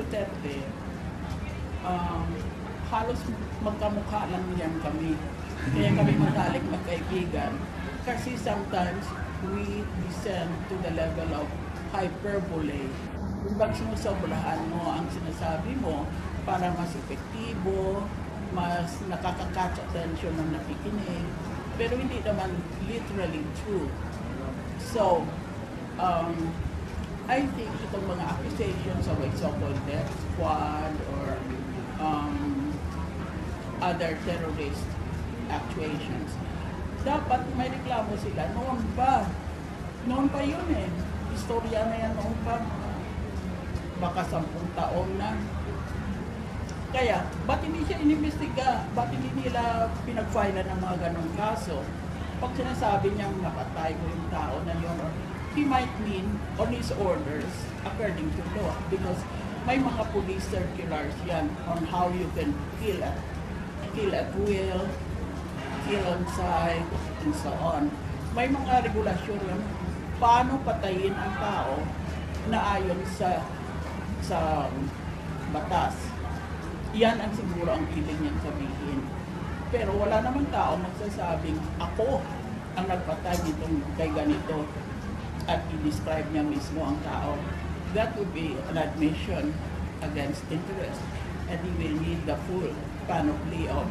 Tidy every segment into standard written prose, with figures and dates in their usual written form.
Duterte, halos magkamukha lang yan kami. Kaya kami matalik magkaibigan. Kasi sometimes we descend to the level of hyperbole. Pag sinusobrahan mo ang sinasabi mo para mas epektibo, mas nakaka-catch attention ng nakikinig, pero hindi naman literally true. So, I think itong mga accusations of a so-called death squad or other terrorist actuations, dapat may reklamo sila noon pa. Noon pa yun eh. Istorya na yan noon pa. Baka 10 taon na. Kaya, ba't hindi siya inimbestiga? Ba't hindi nila pinag-filean ng mga ganong kaso? Pag sinasabi niyang napatay ko yung tao na yun, he might mean on his orders according to law. Because may mga police circulars yan on how you can kill at will, kill on sight, and so on. May mga regulasyon yan. Paano patayin ang tao na ayon sa batas. Yan ang siguro ang ibig niyang sabihin. Pero wala namang tao magsasabing ako ang nagpatay nitong kay ganito at i-describe niya mismo ang tao. That would be an admission against interest, and he will need the full panoply of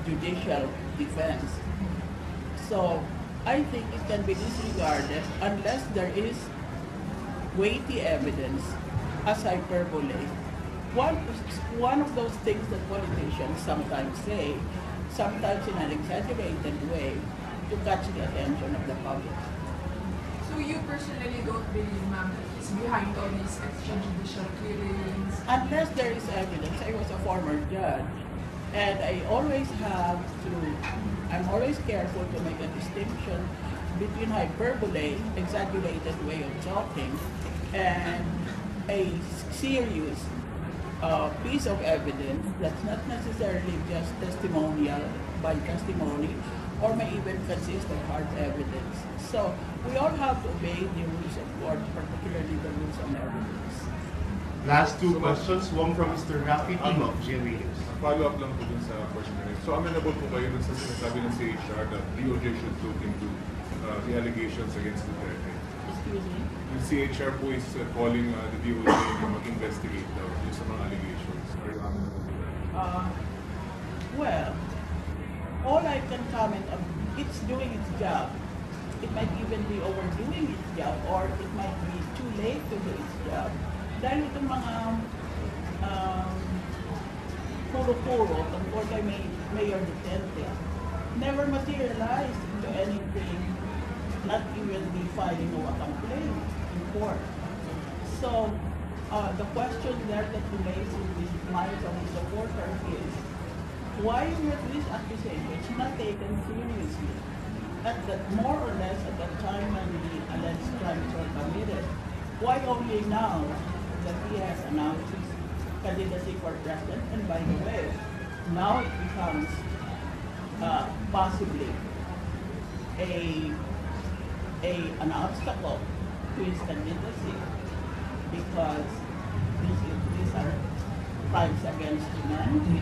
judicial defense. So, I think it can be disregarded unless there is weighty evidence as hyperbole. One of those things that politicians sometimes say, sometimes in an exaggerated way, to catch the attention of the public. So you personally don't believe, ma'am, that he's behind all these extrajudicial killings? Unless there is evidence. I was a former judge, and I'm always careful to make a distinction between hyperbole, exaggerated way of talking, and a serious piece of evidence that's not necessarily just testimonial by testimony, or may even consist of hard evidence. So we all have to obey the rules of court, particularly the rules on evidence. Last two questions, one from Mr. Rafi Timo, Williams. Follow-up lang po dun sa question na rin. So amenable po kayo dun sa sinasabi ng CHR that DOJ should look into the allegations against Duterte? Excuse me? Yung CHR po is calling the DOJ to mag-investigate daw dun sa mga allegations. Are you amenable to that? Well, all I can comment on, it's doing its job. It might even be overdoing its job, or it might be too late to do its job. Dahil itong mga puro-puro tungkol kay Mayor Duterte never materialized into anything, not even the filing of a complaint in court. So, the question there that remains in the minds of the supporters is, why were these accusations not taken seriously? More or less at the time when the alleged crimes were committed? Why only now that he has announced his candidacy for president? And by the way, now it becomes possibly an obstacle to his candidacy, because these are crimes against humanity,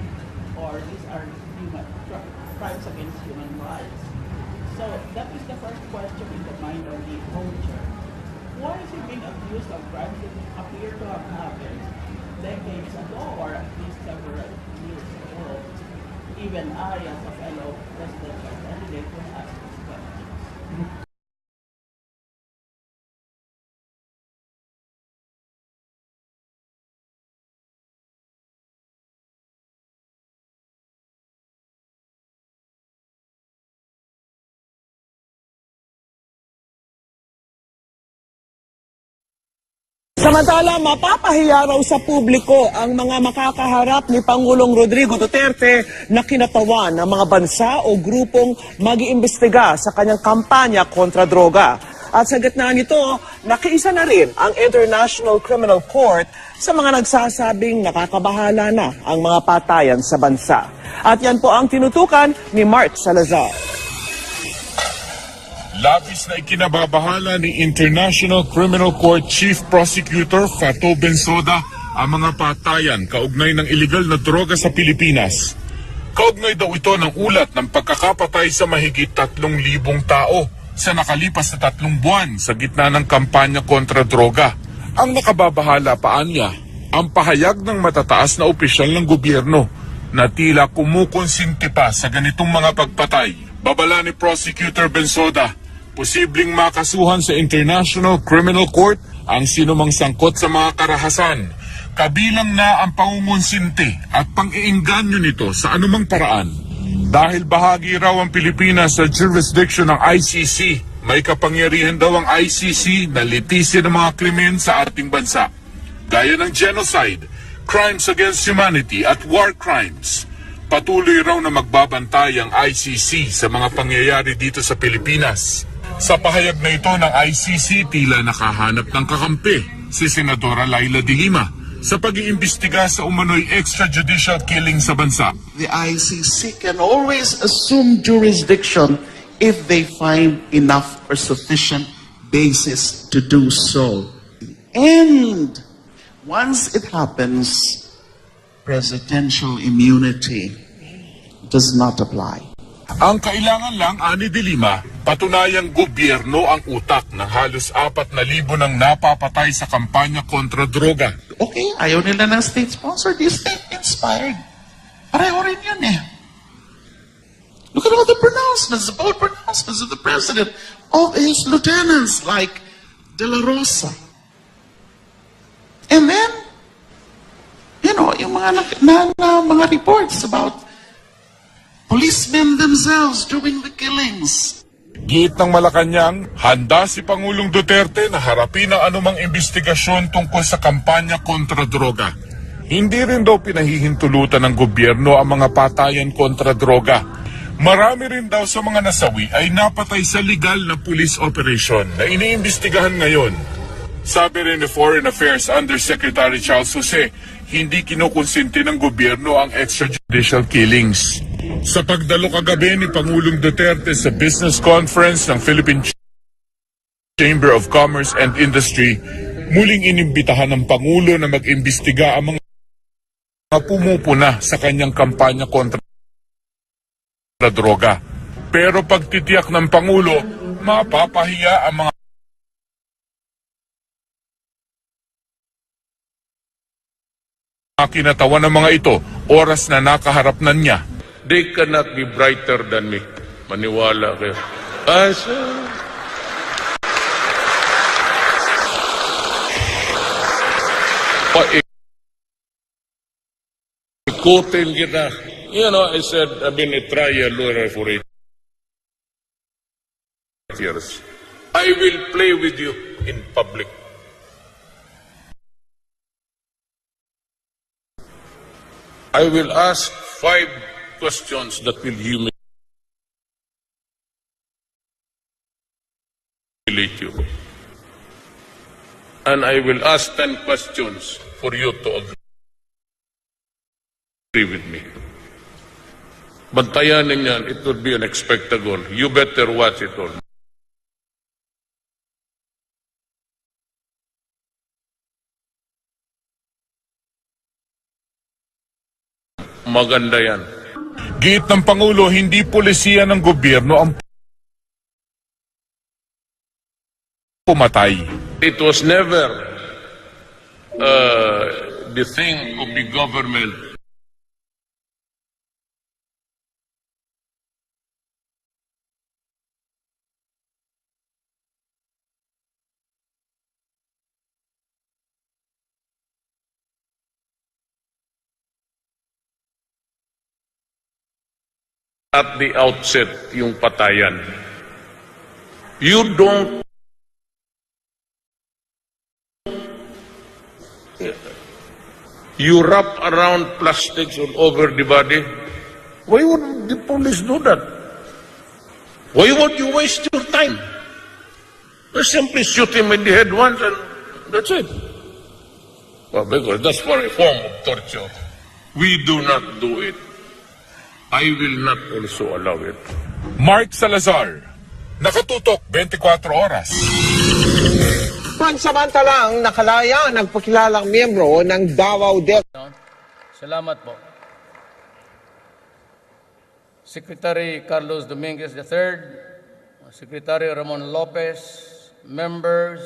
or these are crimes against human rights. So that is the first question in the mind of the vulture. Why is he being accused of crimes that appear to have happened decades ago, or at least several years ago? Even I, as a fellow presidential candidate, would ask these questions. Samantala, mapapahiya raw sa publiko ang mga makakaharap ni Pangulong Rodrigo Duterte na kinatawan ng mga bansa o grupong mag-iimbestiga sa kanyang kampanya kontra droga. At sa gitna nito, nakiisa na rin ang International Criminal Court sa mga nagsasabing nakakabahala na ang mga patayan sa bansa. At yan po ang tinutukan ni Mark Salazar. Labis na ikinababahala ni International Criminal Court Chief Prosecutor Fatou Bensouda ang mga patayan kaugnay ng iligal na droga sa Pilipinas. Kaugnay daw ito ng ulat ng pagkakapatay sa mahigit 3,000 tao sa nakalipas na 3 buwan sa gitna ng kampanya kontra droga. Ang nakababahala pa niya, ang pahayag ng matataas na opisyal ng gobyerno na tila kumukonsinti pa sa ganitong mga pagpatay. Babala ni Prosecutor Bensoda, posibleng makasuhan sa International Criminal Court ang sinumang sangkot sa mga karahasan, kabilang na ang pangungonsinti at pang-iinganyo nito sa anumang paraan. Dahil bahagi raw ang Pilipinas sa jurisdiction ng ICC, may kapangyarihan daw ang ICC na litisin ng mga krimen sa ating bansa, gaya ng genocide, crimes against humanity at war crimes. Patuloy raw na magbabantay ang ICC sa mga pangyayari dito sa Pilipinas. Sa pahayag na ito ng ICC, tila nakahanap ng kakampi si Senadora Laila de Lima sa pag-iimbestiga sa umano'y extrajudicial killing sa bansa. The ICC can always assume jurisdiction if they find enough or sufficient basis to do so. And once it happens, presidential immunity does not apply. Ang kailangan lang, ani de Lima, patunayang gobyerno ang utak ng halos 4,000 ng napapatay sa kampanya kontra droga. Okay, ayaw nila ng state sponsor, di state-inspired. Pareho rin yun eh. Look at all the pronouncements, the bold pronouncements of the president, of his lieutenants like De La Rosa. And then, you know, yung mga reports about policemen themselves doing the killings. Giit ng Malacanang, handa si Pangulong Duterte na harapin ang anumang investigasyon tungkol sa kampanya kontra droga. Hindi rin daw pinahihintulutan ng gobyerno ang mga patayan kontra droga. Marami rin daw sa mga nasawi ay napatay sa legal na police operation na iniimbestigahan ngayon. Sabi rin ni Foreign Affairs Undersecretary Charles Jose, hindi kinukonsinti ng gobyerno ang extrajudicial killings. Sa pagdalo kagabi ni Pangulong Duterte sa business conference ng Philippine Chamber of Commerce and Industry, muling inimbitahan ng Pangulo na mag-imbestiga ang mga pumupuna sa kanyang kampanya kontra droga. Pero pagtitiyak ng Pangulo, mapapahiya ang mga kinatawan ng mga ito oras na nakaharap na niya. They cannot be brighter than me. Maniwala kayo. Ikutin kita. You know, I said, I've been a trial lawyer for 8 years. I will play with you in public. I will ask 5 questions that will humiliate you. And I will ask 10 questions for you to agree with me. Bantayan ninyan, it would be an spectacle. You better watch it all. Maganda yan. Giit ng Pangulo, hindi pulisiya ng gobyerno ang pumatay. It was never the thing of the government at the outset yung patayan. You don't wrap around plastics all over the body. Why would the police do that? Why would you waste your time? You simply shoot him in the head once and that's it. Well, because that's for a form of torture. We do not do it. I will not also allow it. Mark Salazar, nakatutok 24 oras. Pansamantalang nakalaya ang nagpakilalang miyembro ng Davao Del. Salamat po. Secretary Carlos Dominguez III, Secretary Ramon Lopez, members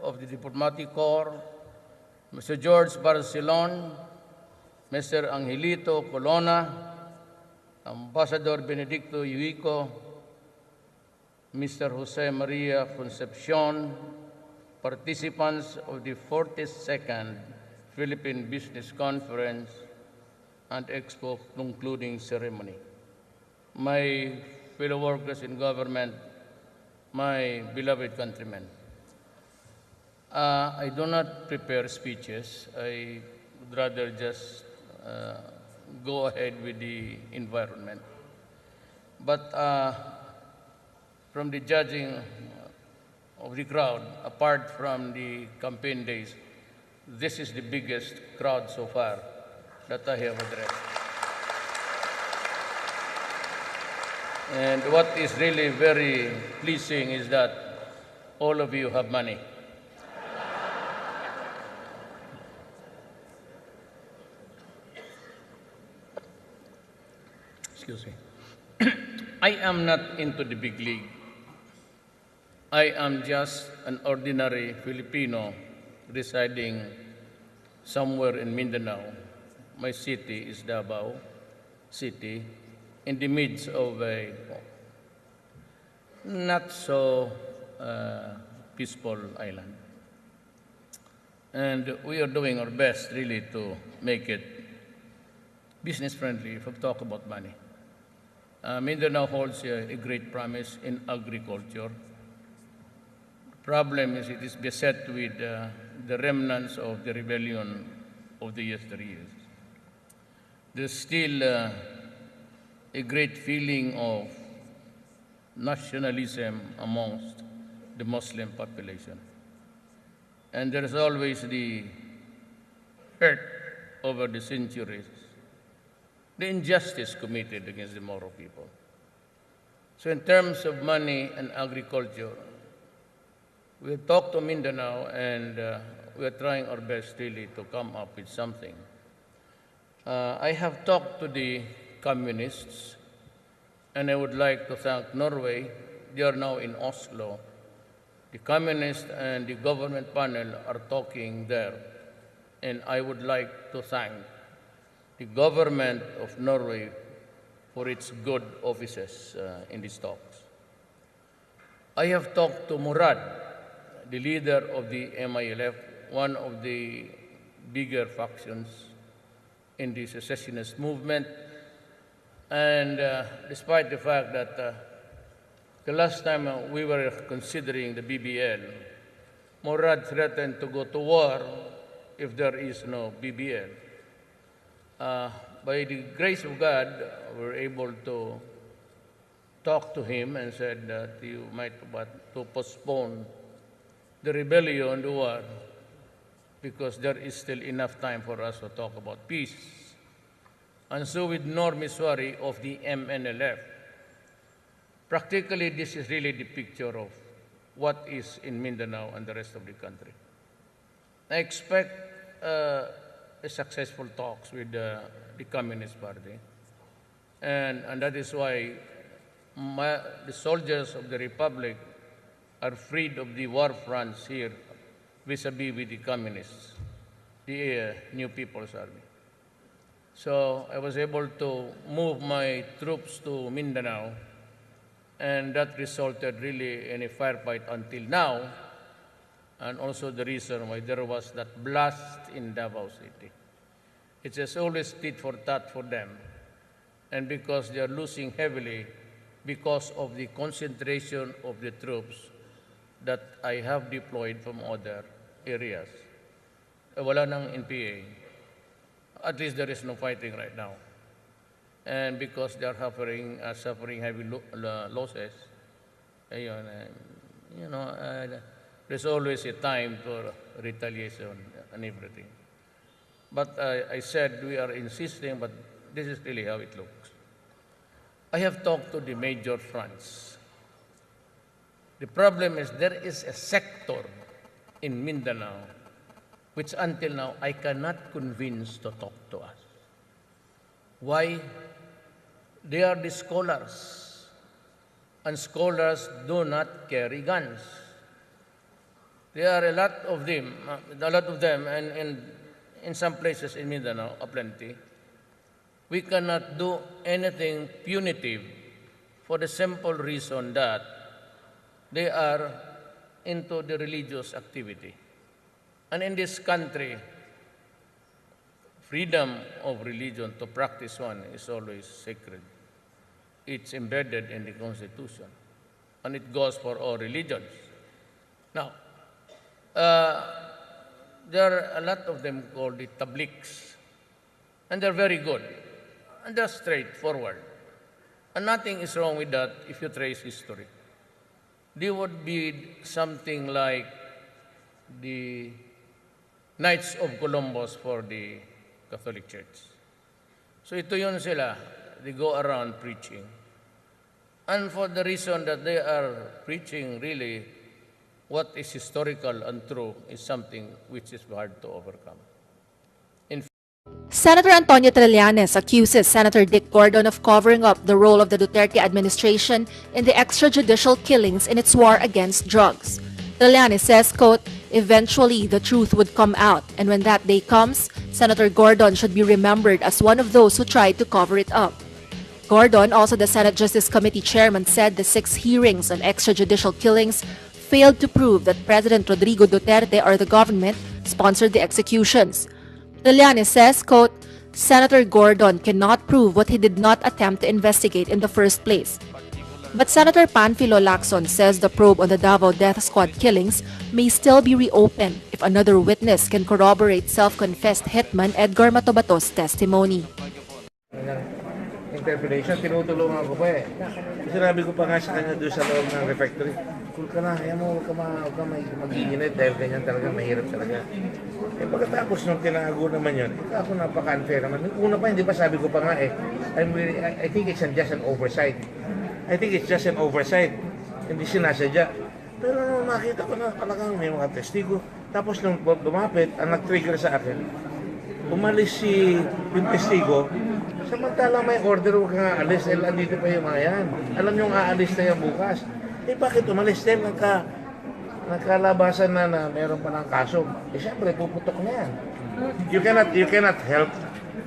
of the Diplomatic Corps, Mr. George Barcelon, Mr. Angelito Colonna, Ambassador Benedicto Yuico, Mr. Jose Maria Concepcion, participants of the 42nd Philippine Business Conference and Expo concluding ceremony. My fellow workers in government, my beloved countrymen, I do not prepare speeches. I would rather just go ahead with the environment. But from the judging of the crowd, apart from the campaign days, this is the biggest crowd so far that I have addressed. And what is really very pleasing is that all of you have money. Excuse me. I am not into the big league. I am just an ordinary Filipino residing somewhere in Mindanao. My city is Davao City, in the midst of a not so peaceful island. And we are doing our best really to make it business friendly if we talk about money. Mindanao holds a great promise in agriculture. Problem is it is beset with the remnants of the rebellion of the yesteryears. There's still a great feeling of nationalism amongst the Muslim population. And there is always the hurt over the centuries, the injustice committed against the Moro people. So in terms of money and agriculture, we talked to Mindanao and we are trying our best really to come up with something. I have talked to the communists, and I would like to thank Norway. They are now in Oslo. The communists and the government panel are talking there, and I would like to thank the government of Norway for its good offices in these talks. I have talked to Murad, the leader of the MILF, one of the bigger factions in the secessionist movement. And despite the fact that the last time we were considering the BBL, Murad threatened to go to war if there is no BBL. By the grace of God, we were able to talk to him and said that you might want to postpone the rebellion, the war, because there is still enough time for us to talk about peace. And so with Nor Miswari of the MNLF, practically this is really the picture of what is in Mindanao and the rest of the country. I expect a successful talks with the Communist Party. And that is why the soldiers of the Republic are freed of the war fronts here vis-a-vis with the communists, the New People's Army. So I was able to move my troops to Mindanao, and that resulted really in a firefight until now, and also the reason why there was that blast in Davao City. It has always tit for tat for them, and because they are losing heavily because of the concentration of the troops that I have deployed from other areas. Wala nang NPA. At least there is no fighting right now. And because they are suffering heavy losses, there's always a time for retaliation and everything. But I said we are insisting, but this is really how it looks. I have talked to the major fronts. The problem is there is a sector in Mindanao, which until now I cannot convince to talk to us. Why? They are the scholars, and scholars do not carry guns. There are a lot of them, and in some places in Mindanao, aplenty. We cannot do anything punitive for the simple reason that they are into the religious activity. And in this country, freedom of religion to practice one is always sacred. It's embedded in the Constitution, and it goes for all religions. Now, there are a lot of them called the tabliks, and they're very good, and they're straightforward. And nothing is wrong with that if you trace history. They would be something like the Knights of Columbus for the Catholic Church. So ito yun sila, they go around preaching. And for the reason that they are preaching really what is historical and true is something which is hard to overcome. Senator Antonio Trillanes accuses Senator Dick Gordon of covering up the role of the Duterte administration in the extrajudicial killings in its war against drugs. Trillanes says, quote, "Eventually the truth would come out, and when that day comes, Senator Gordon should be remembered as one of those who tried to cover it up." Gordon, also the Senate Justice Committee chairman, said the 6 hearings on extrajudicial killings failed to prove that President Rodrigo Duterte or the government sponsored the executions. Trillanes says, quote, "Senator Gordon cannot prove what he did not attempt to investigate in the first place." But Senator Panfilo Lacson says the probe on the Davao Death Squad killings may still be reopened if another witness can corroborate self-confessed hitman Edgar Matobato's testimony. Interpellation, tinutulungan ko pa eh. Sinabi ko pa nga sa kanya doon sa loob ng refectory, cool ka na, ayaw mo, huwag ka mag-iinit dahil ganyan talaga, mahirap talaga. Eh pagkatapos nung tinago naman yun, ako napaka-unfair naman. Una pa, hindi pa sabi ko pa nga eh, I think it's just an oversight. I think it's just an oversight. Hindi sinasadya. Pero nung makita ko na talagang may mga testigo, tapos nung lumapit, ang nag-trigger sa akin, umalis yung testigo, samantalang may order huwag kang aalis, dahil andito pa yung mga yan. Alam nyo aalis na yan bukas. Eh bakit umalis? Dahil nagkalabasan na mayroon pa ng kaso. Eh siyempre, puputok na yan. You cannot help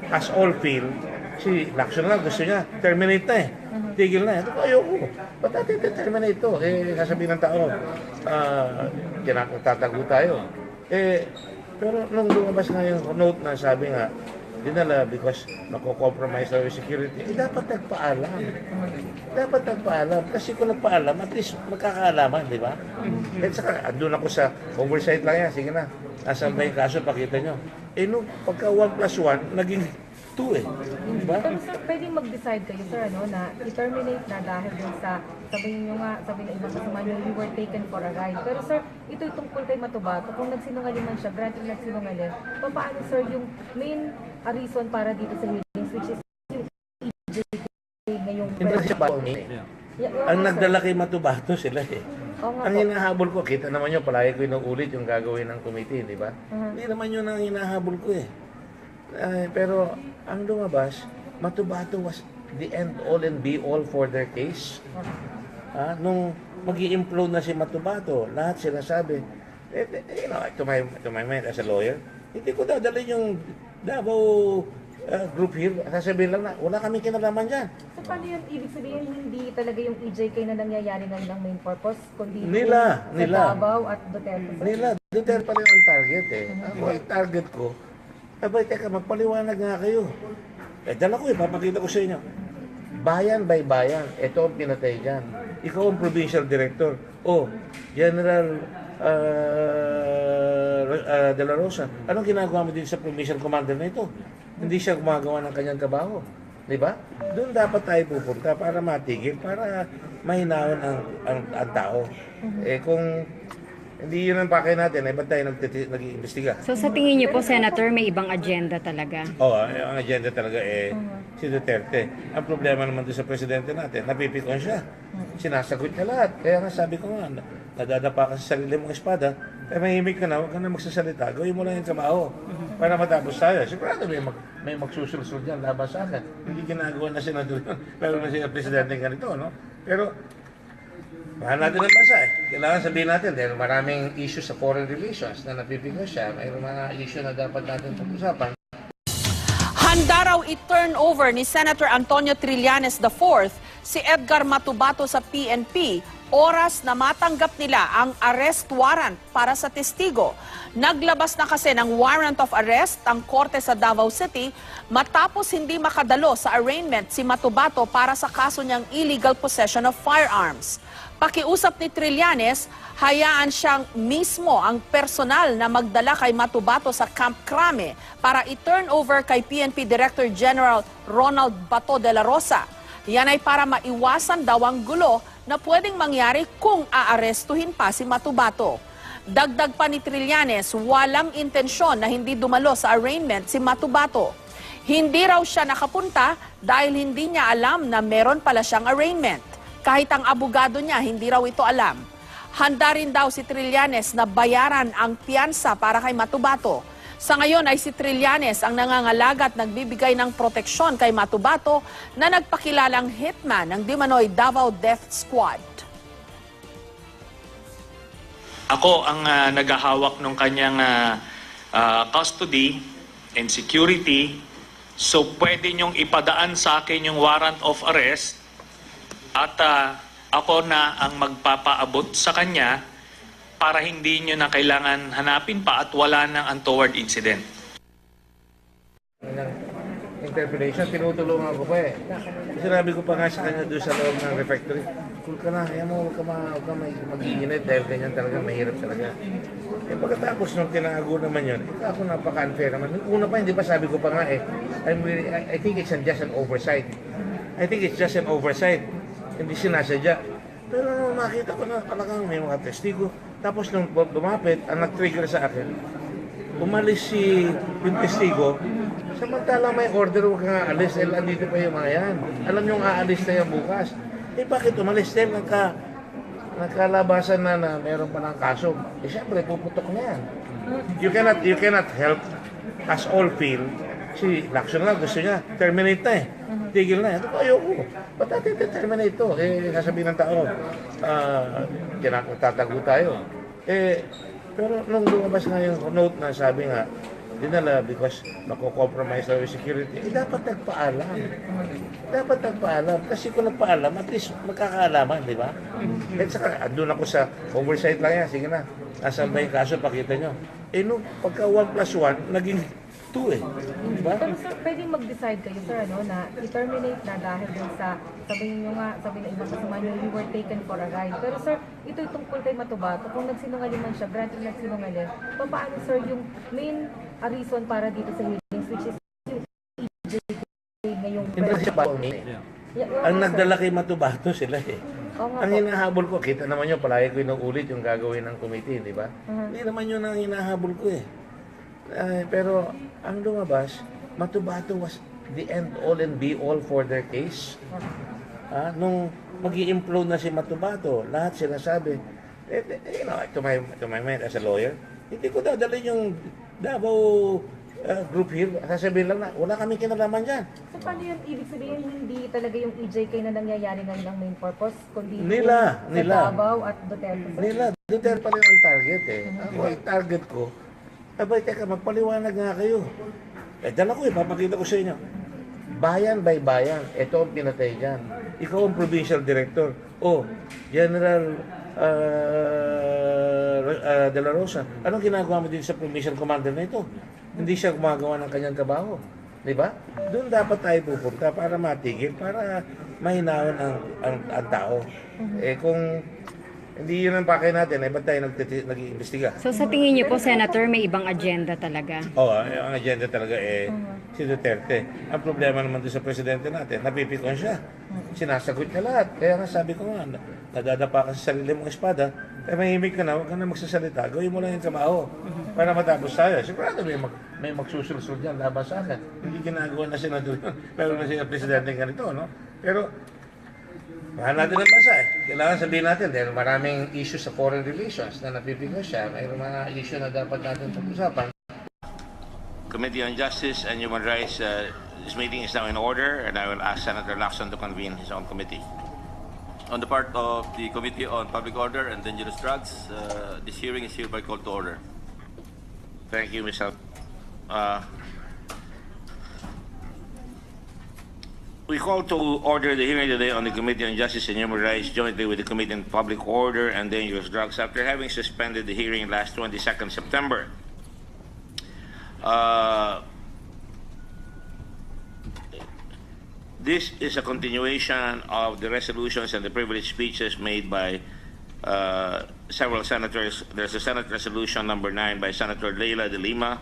us all feel, si Lacson lang gusto niya, terminate na eh. Tigil na eh. Ayoko. Ba't natin terminate ito? Eh, kasabihin ng tao, tatago tayo. Eh, pero nung lumabas nga yung note na sabi nga, dinala because nako-compromise na yung security, eh dapat nagpaalam. Dapat nagpaalam. Kasi kung nagpaalam, at least magkakaalaman, di ba? At saka, andun ako sa oversight lang yan. Sige na, nasaan ba yung kaso, pakita nyo. Eh nung pagka 1+1, naging 2 eh. Di ba? Pero sir, pwedeng mag-decide kayo, sir, na i-terminate na dahil din sa, sabi ng ibang kasama nyo, you were taken for a ride. Pero sir, ito tungkol kay Matubato, kung nagsinungaling man siya, granted nagsinungaling, paano sir yung main reason para dito sa hearings, which is yung EJK ngayong ang nagdala kay Matubato sila eh. Ang hinahabol ko, kita naman yun, palagi ko inuulit yung gagawin ng committee, di ba? Hindi naman yun ang hinahabol ko eh. Pero ang lumabas, Matubato was the end all and be all for their case. Nung mag-i-implode na si Matubato, lahat sila sabi, to my mind as a lawyer, hindi ko dadalhin yung Davao group here, sasabihin lang na, wala kami kinalaman dyan. So paano yun, ibig sabihin, hindi talaga yung EJK na nangyayari ng main purpose, kundi nila Davao at Duterte? Duterte pala yung target eh. Ang target ko, abay, teka, magpaliwanag nga kayo. Eh, dala ko eh, papakita ko sa inyo. Bayan by bayan, ito ang pinatay dyan. Ikaw ang provincial director. General De La Rosa, anong ginagawa mo din sa provincial commander na ito? Hindi siya gumagawa ng kanyang trabaho. Di ba? Doon dapat tayo pupunta para matigil, para mahinahon ang tao. Eh kung hindi yun ang pakay natin, ba't tayo nag-iimbestiga? So sa tingin niyo po, Senator, may ibang agenda talaga? Ang agenda talaga si Duterte. Ang problema naman doon sa presidente natin, napipikon siya. Sinasagot niya lahat. Kaya nga sabi ko nga, nadadapa ka sa sarili mong espada, mahimik ka na, huwag ka na magsasalita. Gawin mo lang yung trabaho para matapos tayo. Sigurado may magsusulsul dyan laban sa akin. Hindi ginagawa na senador yun. Pero na siya presidente ganito, no? Pero, mahal natin ang bansa eh. Kailangan sabihin natin dahil maraming issues sa foreign relations na napipigas siya. May mga issue na dapat natin pag-usapan. Handa raw i-turn over ni Senator Antonio Trillanes IV si Edgar Matubato sa PNP oras na matanggap nila ang arrest warrant para sa testigo. Naglabas na kasi ng warrant of arrest ang korte sa Davao City matapos hindi makadalo sa arraignment si Matubato para sa kaso niyang illegal possession of firearms. Pakiusap ni Trillanes, hayaan siyang mismo ang personal na magdala kay Matubato sa Camp Crame para i-turn over kay PNP Director General Ronald Bato de la Rosa. Yan ay para maiwasan daw ang gulo na pwedeng mangyari kung aarestuhin pa si Matubato. Dagdag pa ni Trillanes, walang intensyon na hindi dumalo sa arraignment si Matubato. Hindi raw siya nakapunta dahil hindi niya alam na meron pala siyang arraignment. Kahit ang abogado niya, hindi raw ito alam. Handa rin daw si Trillanes na bayaran ang piyansa para kay Matubato. Sa ngayon ay si Trillanes ang nangangalaga at nagbibigay ng proteksyon kay Matubato na nagpakilalang hitman ng Dimanoy Davao Death Squad. Ako ang naghahawak ng kanyang custody and security. So pwede niyong ipadaan sa akin yung warrant of arrest at ako na ang magpapaabot sa kanya para hindi nyo na kailangan hanapin pa at wala nang untoward incident. Interpretation, tinutulungan ko pa eh. Sinabi ko pa nga sa kanya doon sa loob ng refectory, cool ka na, kaya mo, huwag ka mag-iinit dahil ganyan talaga, mahirap talaga. Eh pagkatapos nung tinago naman yun, ako napaka-unfair naman. Una pa, hindi pa sabi ko pa nga eh, I think it's just an oversight. I think it's just an oversight. Hindi sinasadya. Pero makita ko na talagang may mga testigo. Tapos nung lumapit, ang nag-trigger sa akin, umalis yung testigo, samantala may order, huwag kang aalis, dahil andito pa yung mga yan. Alam nyo aalis na yan bukas. Eh bakit umalis? Dahil nagkalabasan na meron pa ng kaso. Eh siyempre, puputok na yan. You cannot help us all feel, si Lacson lang gusto niya, terminate na eh. Tigil na. Ito ko, ayoko. Ba't natin terminate ito? Eh, sasabihin ng tao, tatago tayo. Eh, pero nung lumabas nga yung note na sabi nga, dinala because mako-compromise daw yung security, eh dapat nagpaalam. Dapat nagpaalam. Kasi kung nagpaalam, at least magkakaalaman, di ba? At saka, andun ako sa oversight lang yan. Sige na, nasaan ba yung kaso, pakita nyo. Eh, nung pagka 1+1, naging 2 eh. Diba? Pero sir, pwedeng mag-decide kayo sir na i-terminate na dahil dun sa sabi ng ibang kasama nyo, you were taken for a ride. Pero sir, ito'y tungkol kay Matubato. Kung nagsinungaling man siya, granted nagsinungaling, paano sir yung main reason para dito sa hearings, which is yung ngayong ang nagdala kay Matubato sila eh. Ang hinahabol ko, kita naman yun, palagi ko inuulit yung gagawin ng committee, di ba? Hindi naman yun ang hinahabol ko eh. Pero ang lumabas, Matubato was the end all and be all for their case. Nung mag-i-implode na si Matubato, lahat sila sabi, to my mind as a lawyer, hindi ko dadalhin yung Davao group here. Sasabihin lang na, wala kami kinalaman dyan. So paano yun? Ibig sabihin, hindi talaga yung EJK na nangyayari ngayon ang main purpose, kundi nila. Davao at Duterte. Duterte pa rin ang target eh. Ako, ang target ko, abay, teka, magpaliwanag nga kayo. Dala ko papakita ko sa inyo. Bayan by bayan, ito ang pinatay dyan. Ikaw ang provincial director. General De La Rosa, anong ginagawa mo din sa provincial commander na ito? Hindi siya gumagawa ng kanyang trabaho. Di ba? Doon dapat tayo pupunta para matigil, para mahinawan ang tao. Kung hindi yun ang pakay natin, ba't tayo nag-iimbestiga? So sa tingin niyo po, Senator, may ibang agenda talaga? Ang agenda talaga si Duterte. Ang problema naman doon sa presidente natin, napipikon siya. Sinasagot niya lahat. Kaya nga sabi ko nga, nadadapa ka sa sarili mong espada, mahimik ka na, huwag ka na magsasalita. Gawin mo lang yung trabaho para matapos tayo. Sigurado may magsusulsul dyan laban sa akin. Hindi ginagawa na senador yun. Pero na siya presidente ganito, no? Pero Mahal natin ang bansa eh. Kailangan sabihin natin dahil maraming issues sa foreign relations na napipigas siya. Mayroong mga issue na dapat natin pag-usapan. Committee on Justice and Human Rights, this meeting is now in order, and I will ask Senator Lacson to convene his own committee. On the part of the Committee on Public Order and Dangerous Drugs, this hearing is hereby called to order. Thank you, Ms. We call to order the hearing today on the Committee on Justice and Human Rights jointly with the Committee on Public Order and Dangerous Drugs after having suspended the hearing last 22nd September. This is a continuation of the resolutions and the privileged speeches made by several senators. There's a Senate Resolution number 9 by Senator Leila de Lima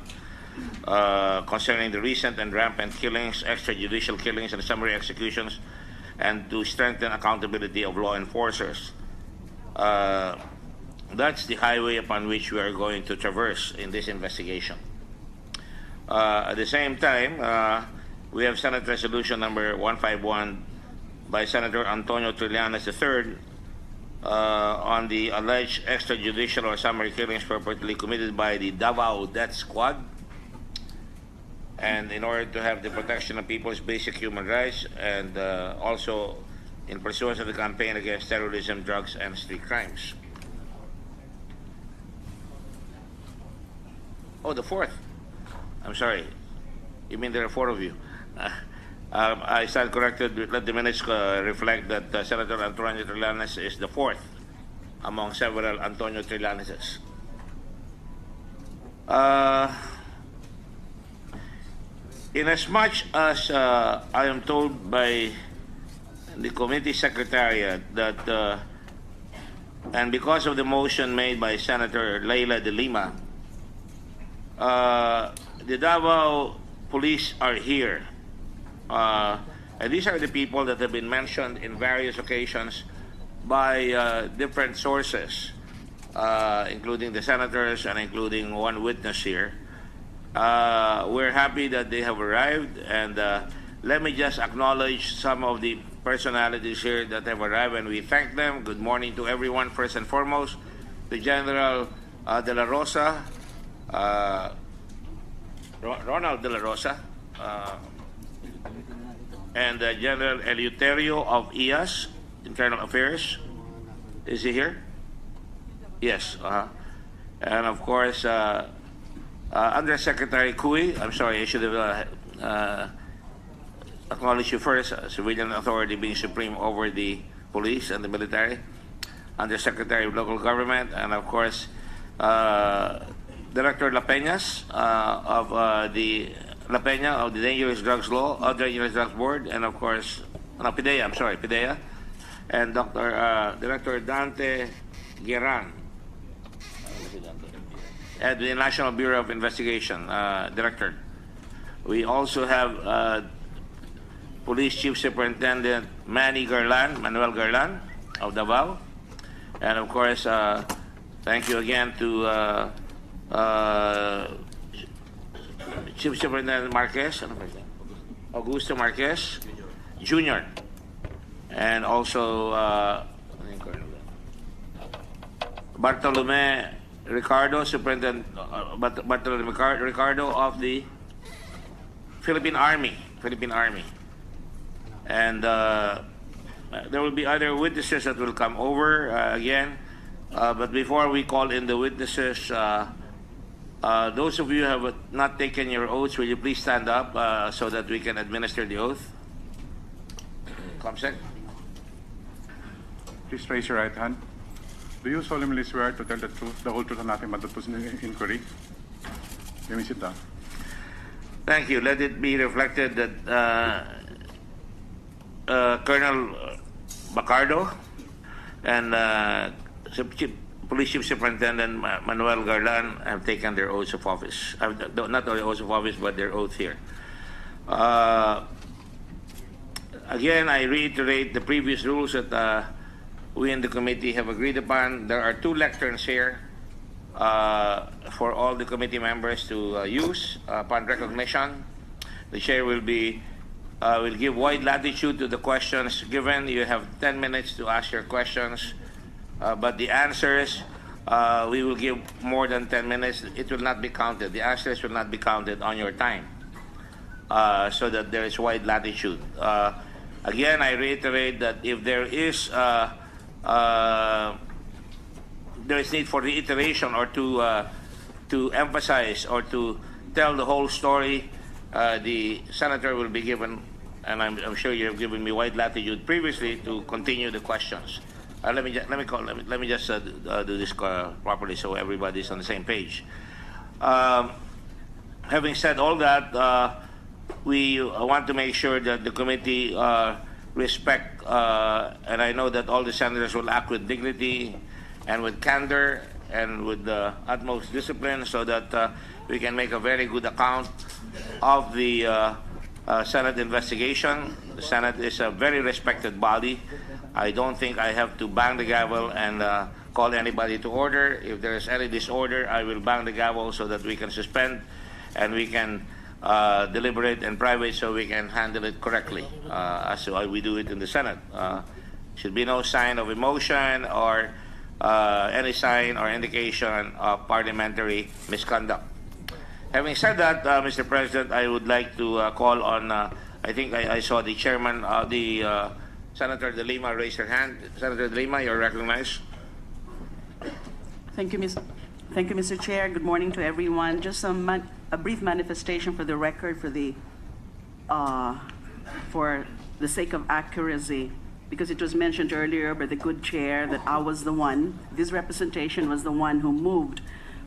concerning the recent and rampant killings, extrajudicial killings, and summary executions, and to strengthen accountability of law enforcers. That's the highway upon which we are going to traverse in this investigation. At the same time, we have Senate Resolution number 151 by Senator Antonio Trillanes III on the alleged extrajudicial or summary killings purportedly committed by the Davao Death Squad, and in order to have the protection of people's basic human rights, and also in pursuance of the campaign against terrorism, drugs, and street crimes. Oh, the fourth. I'm sorry. You mean there are 4 of you? I stand corrected. Let the minutes reflect that Senator Antonio Trillanes is the 4th among several Antonio Trillaneses. Inasmuch as I am told by the committee secretariat that, and because of the motion made by Senator Leila de Lima, the Davao police are here. And these are the people that have been mentioned in various occasions by different sources, including the senators and including one witness here. We're happy that they have arrived, and let me just acknowledge some of the personalities here that have arrived, and we thank them. Good morning to everyone. First and foremost, the General De La Rosa, Ronald De La Rosa, and General Eleuterio of IAS, Internal Affairs. Is he here? Yes. And of course, Undersecretary Cui. I'm sorry, I should have acknowledged you first. Civilian authority being supreme over the police and the military. Undersecretary of Local Government, and of course, Director La Peñas of the Dangerous Drugs Law, Dangerous Drugs Board, and of course, PIDEA. I'm sorry, PIDEA, and Director Dante Gueran at the National Bureau of Investigation, Director. We also have Police Chief Superintendent Manuel Garlan of Davao, and of course, thank you again to Chief Superintendent Marquez, Augusto Marquez Jr., and also Bartolome Ricardo, Superintendent Bartolome Ricardo of the Philippine Army. And there will be other witnesses that will come over again. But before we call in the witnesses, those of you who have not taken your oaths, will you please stand up so that we can administer the oath? Comsec. Please raise your right hand. Do you solemnly swear to tell the truth, the whole truth, and nothing but the truth in the inquiry? You may sit down. Thank you. Let it be reflected that Colonel Bacardo and Police Chief Superintendent Manuel Garlan have taken their oaths of office. Not only oaths of office, but their oath here. Again, I reiterate the previous rules that we in the committee have agreed upon. There are 2 lecterns here for all the committee members to use upon recognition. The chair will be We'll give wide latitude to the questions given. You have 10 minutes to ask your questions, but the answers, we will give more than 10 minutes. It will not be counted. The answers will not be counted on your time, so that there is wide latitude. Again, I reiterate that if there is need for reiteration or to emphasize or to tell the whole story, the senator will be given, and I'm sure you have given me wide latitude previously to continue the questions. Let me just do this properly so everybody's on the same page. Having said all that, we want to make sure that the committee respect, and I know that all the senators will act with dignity and with candor and with the utmost discipline, so that we can make a very good account of the Senate investigation. The Senate is a very respected body. I don't think I have to bang the gavel and call anybody to order. If there is any disorder, I will bang the gavel so that we can suspend and we can deliberate in private, so we can handle it correctly as we do it in the Senate. Should be no sign of emotion or any sign or indication of parliamentary misconduct. Having said that, Mr. President, I would like to call on, I think I saw the chairman, Senator De Lima raise her hand. Senator De Lima, you're recognized. Thank you, Mr. Chair. Good morning to everyone. Just a brief manifestation for the record, for the sake of accuracy, because it was mentioned earlier by the good chair that I was the one, this representation was the one who moved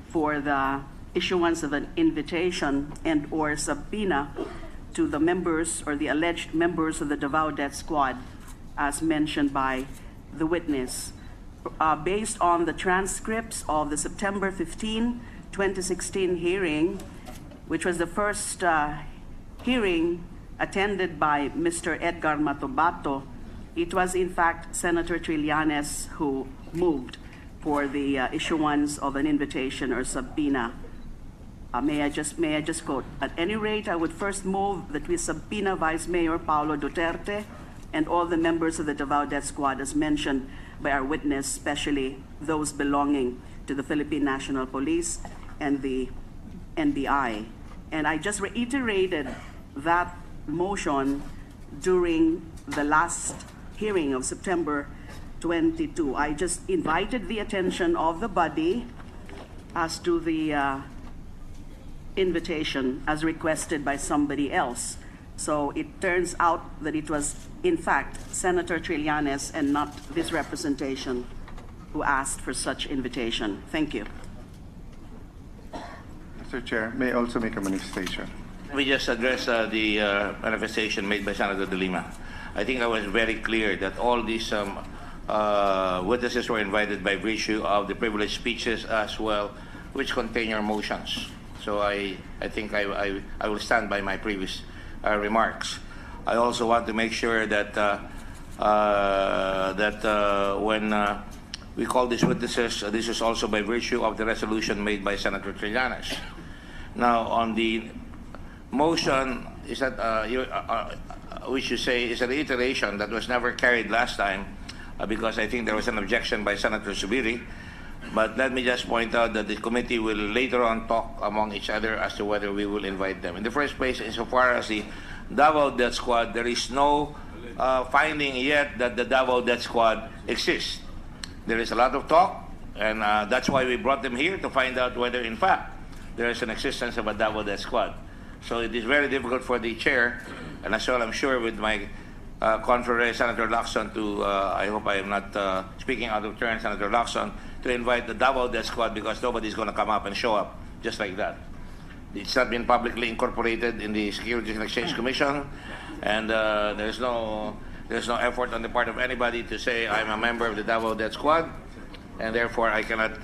for the issuance of an invitation and or subpoena to the members or the alleged members of the Davao Death Squad, as mentioned by the witness. Based on the transcripts of the September 15, 2016 hearing, which was the first hearing attended by Mr. Edgar Matubato, it was in fact Senator Trillanes who moved for the issuance of an invitation or subpoena. May I just quote, "At any rate, I would first move that we subpoena Vice Mayor Paulo Duterte and all the members of the Davao Death Squad as mentioned by our witness, especially those belonging to the Philippine National Police and the NBI." And I just reiterated that motion during the last hearing of September 22. I just invited the attention of the body as to the invitation as requested by somebody else. So it turns out that it was, in fact, Senator Trillanes and not this representation who asked for such invitation. Thank you. Mr. Chair, may I also make a manifestation? Let me just address the manifestation made by Senator De Lima. I think I was very clear that all these witnesses were invited by virtue of the privileged speeches as well, which contain your motions. So I think I will stand by my previous remarks. I also want to make sure that when we call these witnesses, this is also by virtue of the resolution made by Senator Trillanes. Now, on the motion, is that which you say is a reiteration that was never carried last time, because I think there was an objection by Senator Subiri. But let me just point out that the committee will later on talk among each other as to whether we will invite them. In the first place, insofar as the Davao Death Squad, there is no finding yet that the Davao Death Squad exists. There is a lot of talk, and that's why we brought them here, to find out whether, in fact, there is an existence of a Davao Death Squad. So it is very difficult for the chair, and as well, I'm sure, with my confrere, Senator Lacson, to, I hope I am not speaking out of turn, Senator Lacson, to invite the Davao Death Squad, because nobody's going to come up and show up just like that. It's not been publicly incorporated in the Securities and Exchange Commission, and there's no effort on the part of anybody to say I'm a member of the Davao Death Squad, and therefore I cannot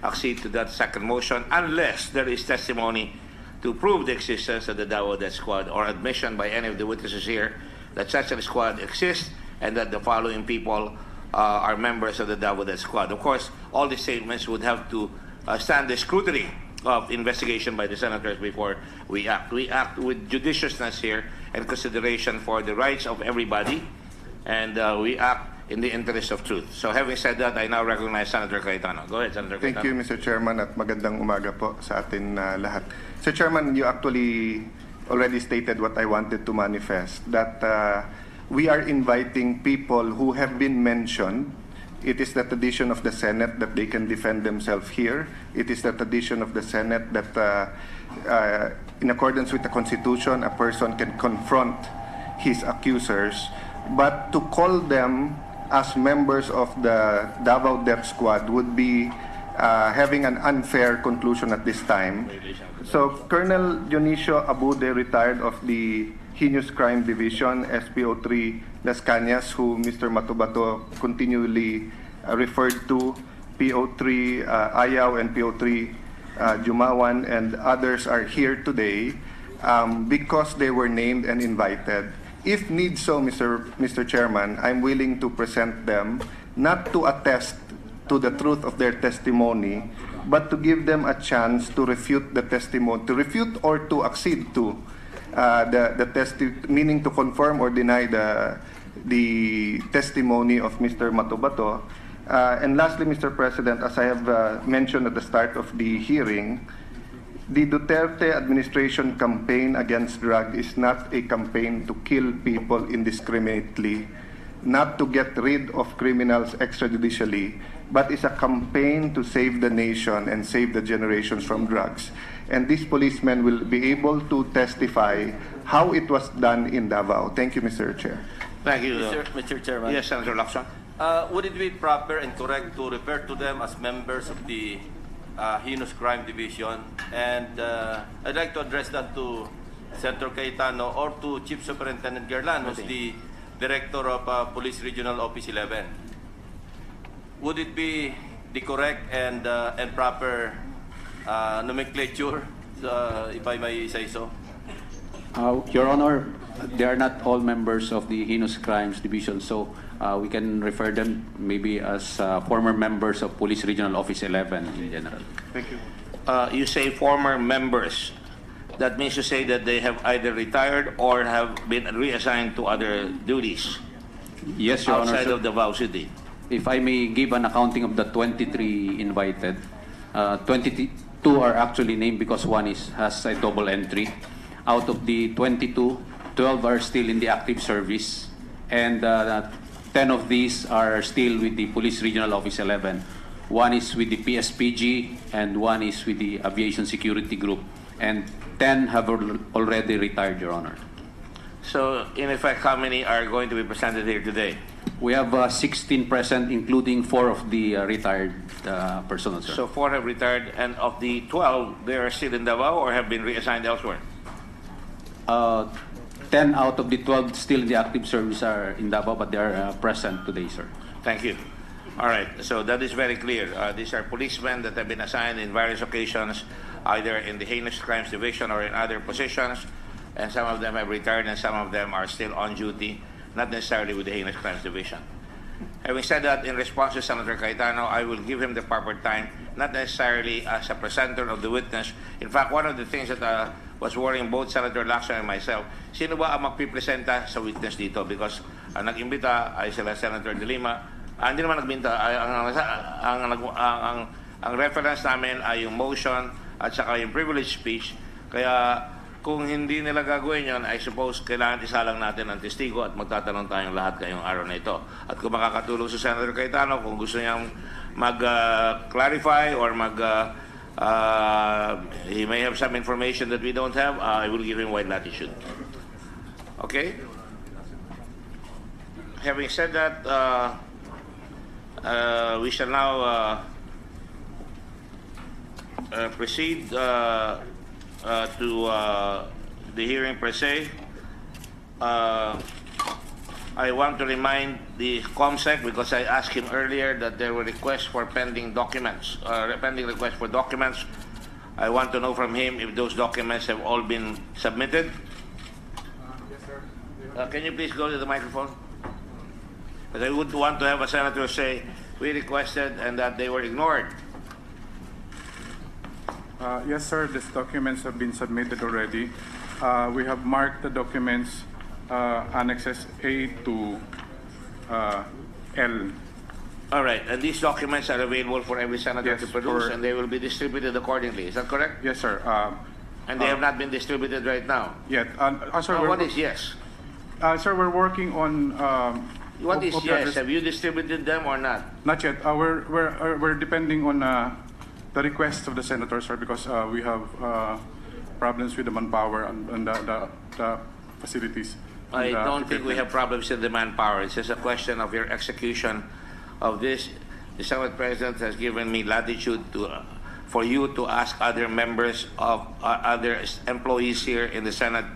accede to that second motion unless there is testimony to prove the existence of the Davao Death Squad or admission by any of the witnesses here that such a squad exists and that the following people are members of the Davao Death Squad. Of course, all these statements would have to stand the scrutiny of investigation by the senators before we act. We act with judiciousness here, and consideration for the rights of everybody, and we act in the interest of truth. So having said that, I now recognize Senator Cayetano. Go ahead, Senator Cayetano. Thank you, Mr. Chairman, at magandang umaga po sa atin lahat. Mr. Chairman, you actually already stated what I wanted to manifest, that we are inviting people who have been mentioned. It is the tradition of the Senate that they can defend themselves here. It is the tradition of the Senate that in accordance with the Constitution, a person can confront his accusers. But to call them as members of the Davao Death Squad would be having an unfair conclusion at this time. So Colonel Dionisio Abude, retired of the Heinous Crime Division, SPO3 Las Cañas, who Mr. Matubato continually referred to, PO3 Ayaw and PO3 Jumawan, and others are here today because they were named and invited. If need so, Mr. Chairman, I'm willing to present them, not to attest to the truth of their testimony, but to give them a chance to refute the testimony, to refute or to accede to meaning to confirm or deny the testimony of Mr. Matubato. And lastly, Mr. President, as I have mentioned at the start of the hearing, the Duterte administration campaign against drug is not a campaign to kill people indiscriminately, not to get rid of criminals extrajudicially, but is a campaign to save the nation and save the generations from drugs. And these policemen will be able to testify how it was done in Davao. Thank you, Mr. Chair. Thank you. Mr. Chairman. Yes, Senator Lacson. Would it be proper and correct to refer to them as members of the Heinous Crime Division? And I'd like to address that to Senator Cayetano or to Chief Superintendent Gerlan, who's the Director of Police Regional Office 11. Would it be the correct and proper nomenclature, if I may say so? Your Honor, they are not all members of the Heinous Crimes Division, so we can refer them maybe as former members of Police Regional Office 11 in general. Thank you. You say former members. That means to say that they have either retired or have been reassigned to other duties. Yes, Your Honor. Outside of Davao City. If I may give an accounting of the 23 invited, 22 are actually named because one has a double entry. Out of the 22, 12 are still in the active service, and 10 of these are still with the Police Regional Office 11. One is with the PSPG, and one is with the Aviation Security Group, and 10 have already retired, Your Honor. So, in effect, how many are going to be presented here today? We have 16 present, including 4 of the retired personnel, sir. So 4 have retired, and of the 12, they are still in Davao or have been reassigned elsewhere? 10 out of the 12 still in the active service are in Davao, but they are present today, sir. Thank you. All right, so that is very clear. These are policemen that have been assigned in various occasions, either in the Heinous Crimes Division or in other positions, and some of them have retired and some of them are still on duty, not necessarily with the Heinous Crimes Division. Having said that, in response to Senator Cayetano, I will give him the proper time, not necessarily as a presenter of the witness. In fact, one of the things that was worrying both Senator Lacson and myself, sino ba ang magpipresenta sa witness dito? Because ang nag-imbita ay sila Senator De Lima. Hindi naman nagbinta. Ang reference namin ay yung motion at saka yung privilege speech. Kaya kung hindi nila gagawin yun, I suppose kailangan isalang natin ang testigo at magtatanong tayong lahat ngayong araw na ito. At kung makakatulong si Senator Cayetano, kung gusto niyang mag-clarify or he may have some information that we don't have, I will give him wide latitude. Okay? Having said that, we shall now proceed to the hearing per se. I want to remind the COMSEC, because I asked him earlier that there were requests for pending documents, pending requests for documents. I want to know from him if those documents have all been submitted. Yes, sir. Can you please go to the microphone? Because I would want to have a senator say, we requested and that they were ignored. Yes, sir. These documents have been submitted already. We have marked the documents annexes A to L. All right, and these documents are available for every senator Yes, to produce, for- and they will be distributed accordingly. Is that correct? Yes, sir. And they have not been distributed right now. Yet. Sir, What is yes? Sir, we're working on. What is of the yes? address- Have you distributed them or not? Not yet. We're depending on the request of the senator, sir, because we have problems with the manpower and the facilities. I and the don't think we equipment. have problems with the manpower. It's just a question of your execution of this. The Senate President has given me latitude for you to ask other members of other employees here in the Senate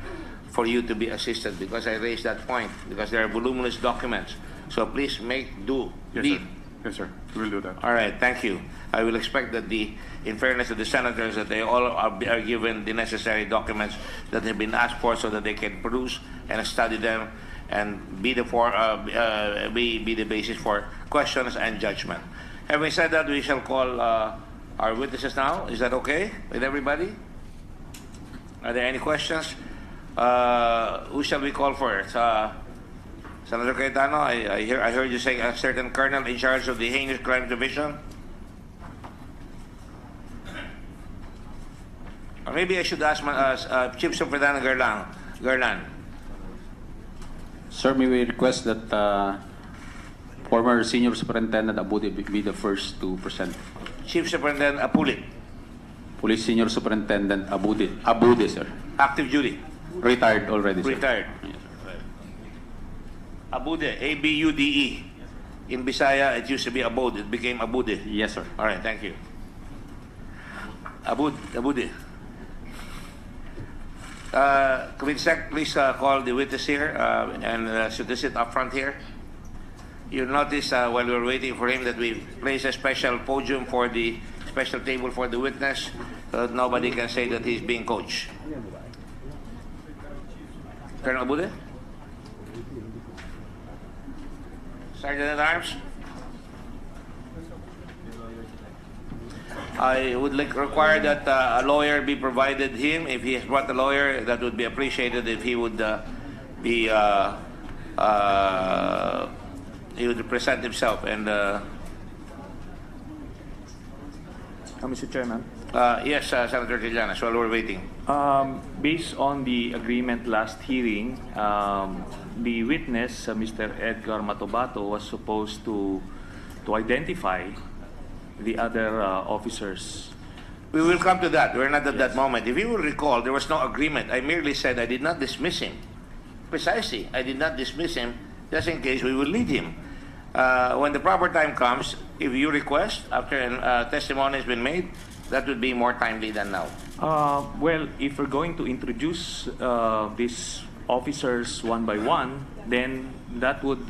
for you to be assisted, because I raised that point, because there are voluminous documents. So please make do. Yes, Lead. sir. Yes, sir. We'll do that. All right, thank you. I will expect that in fairness to the senators, that they all are given the necessary documents that have been asked for, so that they can produce and study them and be the basis for questions and judgment. Having said that, we shall call our witnesses now. Is that okay with everybody? Are there any questions? Who shall we call first? Senator Cayetano, I heard you say a certain colonel in charge of the Heinous Crime Division. Or maybe I should ask Chief Superintendent Garland. Sir, may we request that former Senior Superintendent Abudi be the first to present? Chief Superintendent Apulit. Police Senior Superintendent Abudi, sir. Active duty. Retired already, sir. Retired. Abude, A-B-U-D-E. In Bisaya, it used to be Abode. It became Abude. Yes, sir. All right, thank you. Abude. Committee Sec, please call the witness here and should they sit up front here. You notice while we were waiting for him that we place a special podium for the special table for the witness, so that nobody can say that he's being coached. Colonel Abude? Sergeant at Arms? I would require that a lawyer be provided him. If he has brought a lawyer, that would be appreciated if he would he would present himself. And Mr. Chairman. yes, Senator Trillanes, while we're waiting. Based on the agreement last hearing, the witness, Mr. Edgar Matubato, was supposed to identify the other officers. We will come to that. We're not at that moment. If you will recall, there was no agreement. I merely said I did not dismiss him. Precisely, I did not dismiss him just in case we will lead him. When the proper time comes, if you request, after testimony has been made, that would be more timely than now. Well, if we're going to introduce these officers one by one, then that would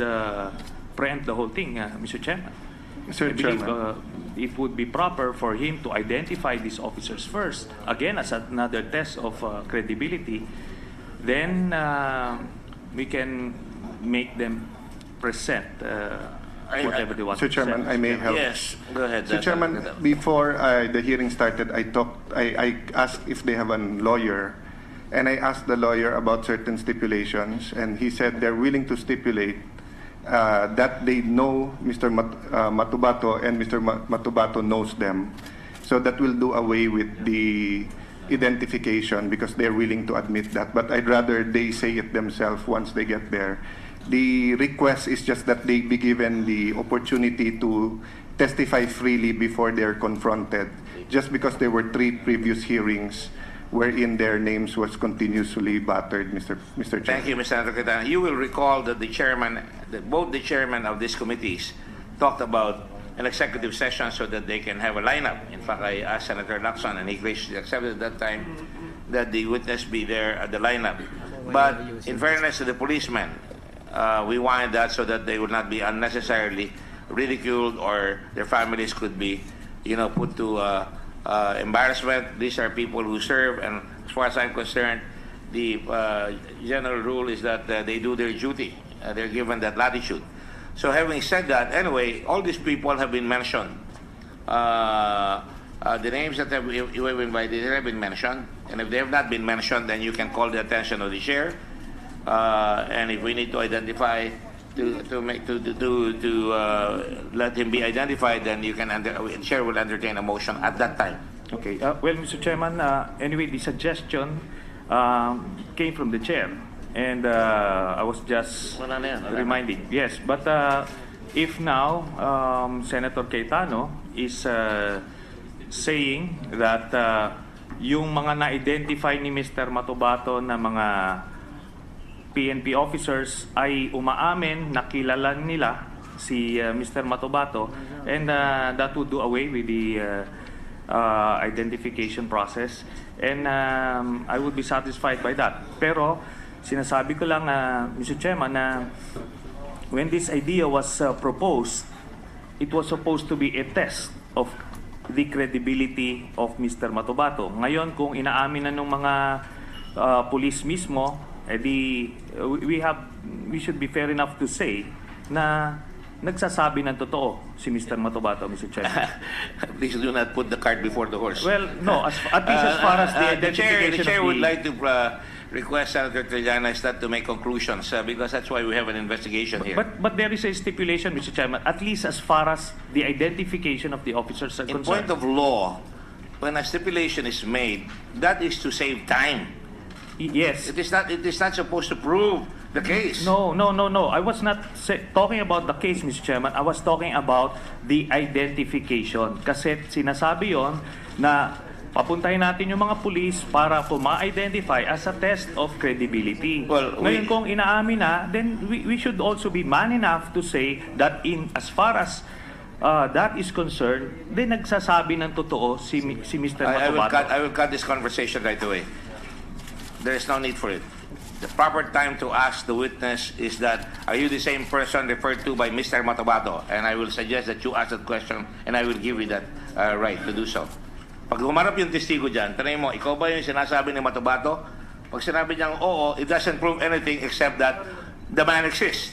preempt the whole thing, Mr. Chairman. Mr. I believe Chairman. it would be proper for him to identify these officers first, again as another test of credibility. Then we can make them present whatever they want Mr. to Chairman, present. I may help. Yes, go ahead. Mr. Chairman, before the hearing started, I asked if they have a lawyer, and I asked the lawyer about certain stipulations, and he said they're willing to stipulate that they know Mr. Matubato and Mr. Matubato knows them. So that will do away with the identification because they're willing to admit that. But I'd rather they say it themselves once they get there. The request is just that they be given the opportunity to testify freely before they're confronted. Just because there were 3 previous hearings wherein their names was continuously battered, Mr. Chairman. Thank you, Mr. Senator Cayetano. You will recall that both the chairman of these committees talked about an executive session so that they can have a lineup. In fact, I asked Senator Lacson, and he graciously accepted at that time that the witness be there at the lineup. But in fairness to the policemen, we wanted that so that they would not be unnecessarily ridiculed or their families could be, put to embarrassment. These are people who serve, and as far as I'm concerned, the general rule is that they do their duty. They're given that latitude. So having said that, anyway, all these people have been mentioned The names that you have invited have been mentioned, and if they have not been mentioned, then you can call the attention of the chair. And if we need to identify let him be identified, then you can the chair will entertain a motion at that time. Okay. Well, Mr. Chairman, anyway, the suggestion came from the chair, and I was just reminding. Yes, but if now Senator Cayetano is saying that yung mga na-identify ni Mr. Matubato na mga PNP officers ay umaamin na kilala nila si Mr. Matubato, and that would do away with the identification process, and I would be satisfied by that. Pero sinasabi ko lang, Mr. Chairman, na when this idea was proposed, it was supposed to be a test of the credibility of Mr. Matubato. Ngayon, kung inaamin na ng mga police mismo, we should be fair enough to say na nagsasabi ng totoo si Mr. Matubato, Mr. Chairman. Please do not put the cart before the horse. Well, no, at least as far as the identification the chair would like to request Senator Trillanes not to make conclusions because that's why we have an investigation here. But there is a stipulation, Mr. Chairman, at least as far as the identification of the officers are In concerned. point of law, when a stipulation is made, that is to save time. Yes. It is not supposed to prove the case. No. I was not talking about the case, Mr. Chairman. I was talking about the identification. Kasi sinasabi yon na papuntahin natin yung mga police para ma-identify as a test of credibility. Well, ngayon kung inaamin na, then we should also be man enough to say that as far as that is concerned, then nagsasabi ng totoo si Mr. Matubato. I will cut this conversation right away. There is no need for it. The proper time to ask the witness is that, are you the same person referred to by Mr. Matubato? And I will suggest that you ask that question, and I will give you that right to do so. Pag humarap yung testigo dyan, tanay mo, ikaw ba yung sinasabi ni Matubato? Pag sinabi niyang oo, it doesn't prove anything except that the man exists.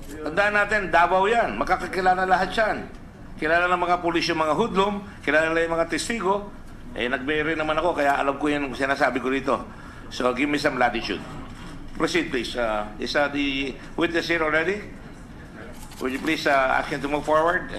Tandaan natin, Davao yan. Makakakilala lahat yan. Kilala ng mga pulis yung mga hoodlum, kilala nila yung mga testigo. Nag-bury naman ako, kaya alam ko yung sinasabi ko rito. So give me some latitude. Proceed, please. Is the witness here already? Would you please ask him to move forward?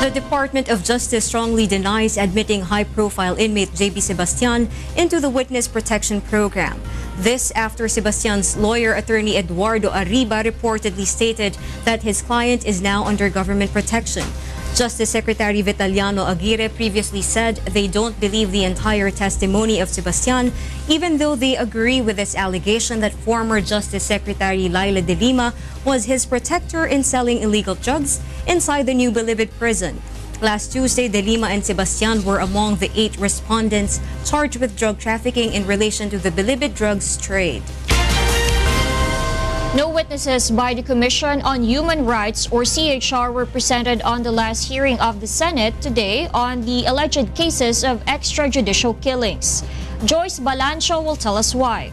The Department of Justice strongly denies admitting high-profile inmate J.B. Sebastian into the Witness Protection Program. This after Sebastian's lawyer, attorney Eduardo Arriba, reportedly stated that his client is now under government protection. Justice Secretary Vitaliano Aguirre previously said they don't believe the entire testimony of Sebastian, even though they agree with this allegation that former Justice Secretary Laila de Lima was his protector in selling illegal drugs inside the New Bilibid prison. Last Tuesday, de Lima and Sebastian were among the 8 respondents charged with drug trafficking in relation to the Bilibid drugs trade. No witnesses by the Commission on Human Rights or CHR were presented on the last hearing of the Senate today on the alleged cases of extrajudicial killings. Joyce Balancho will tell us why.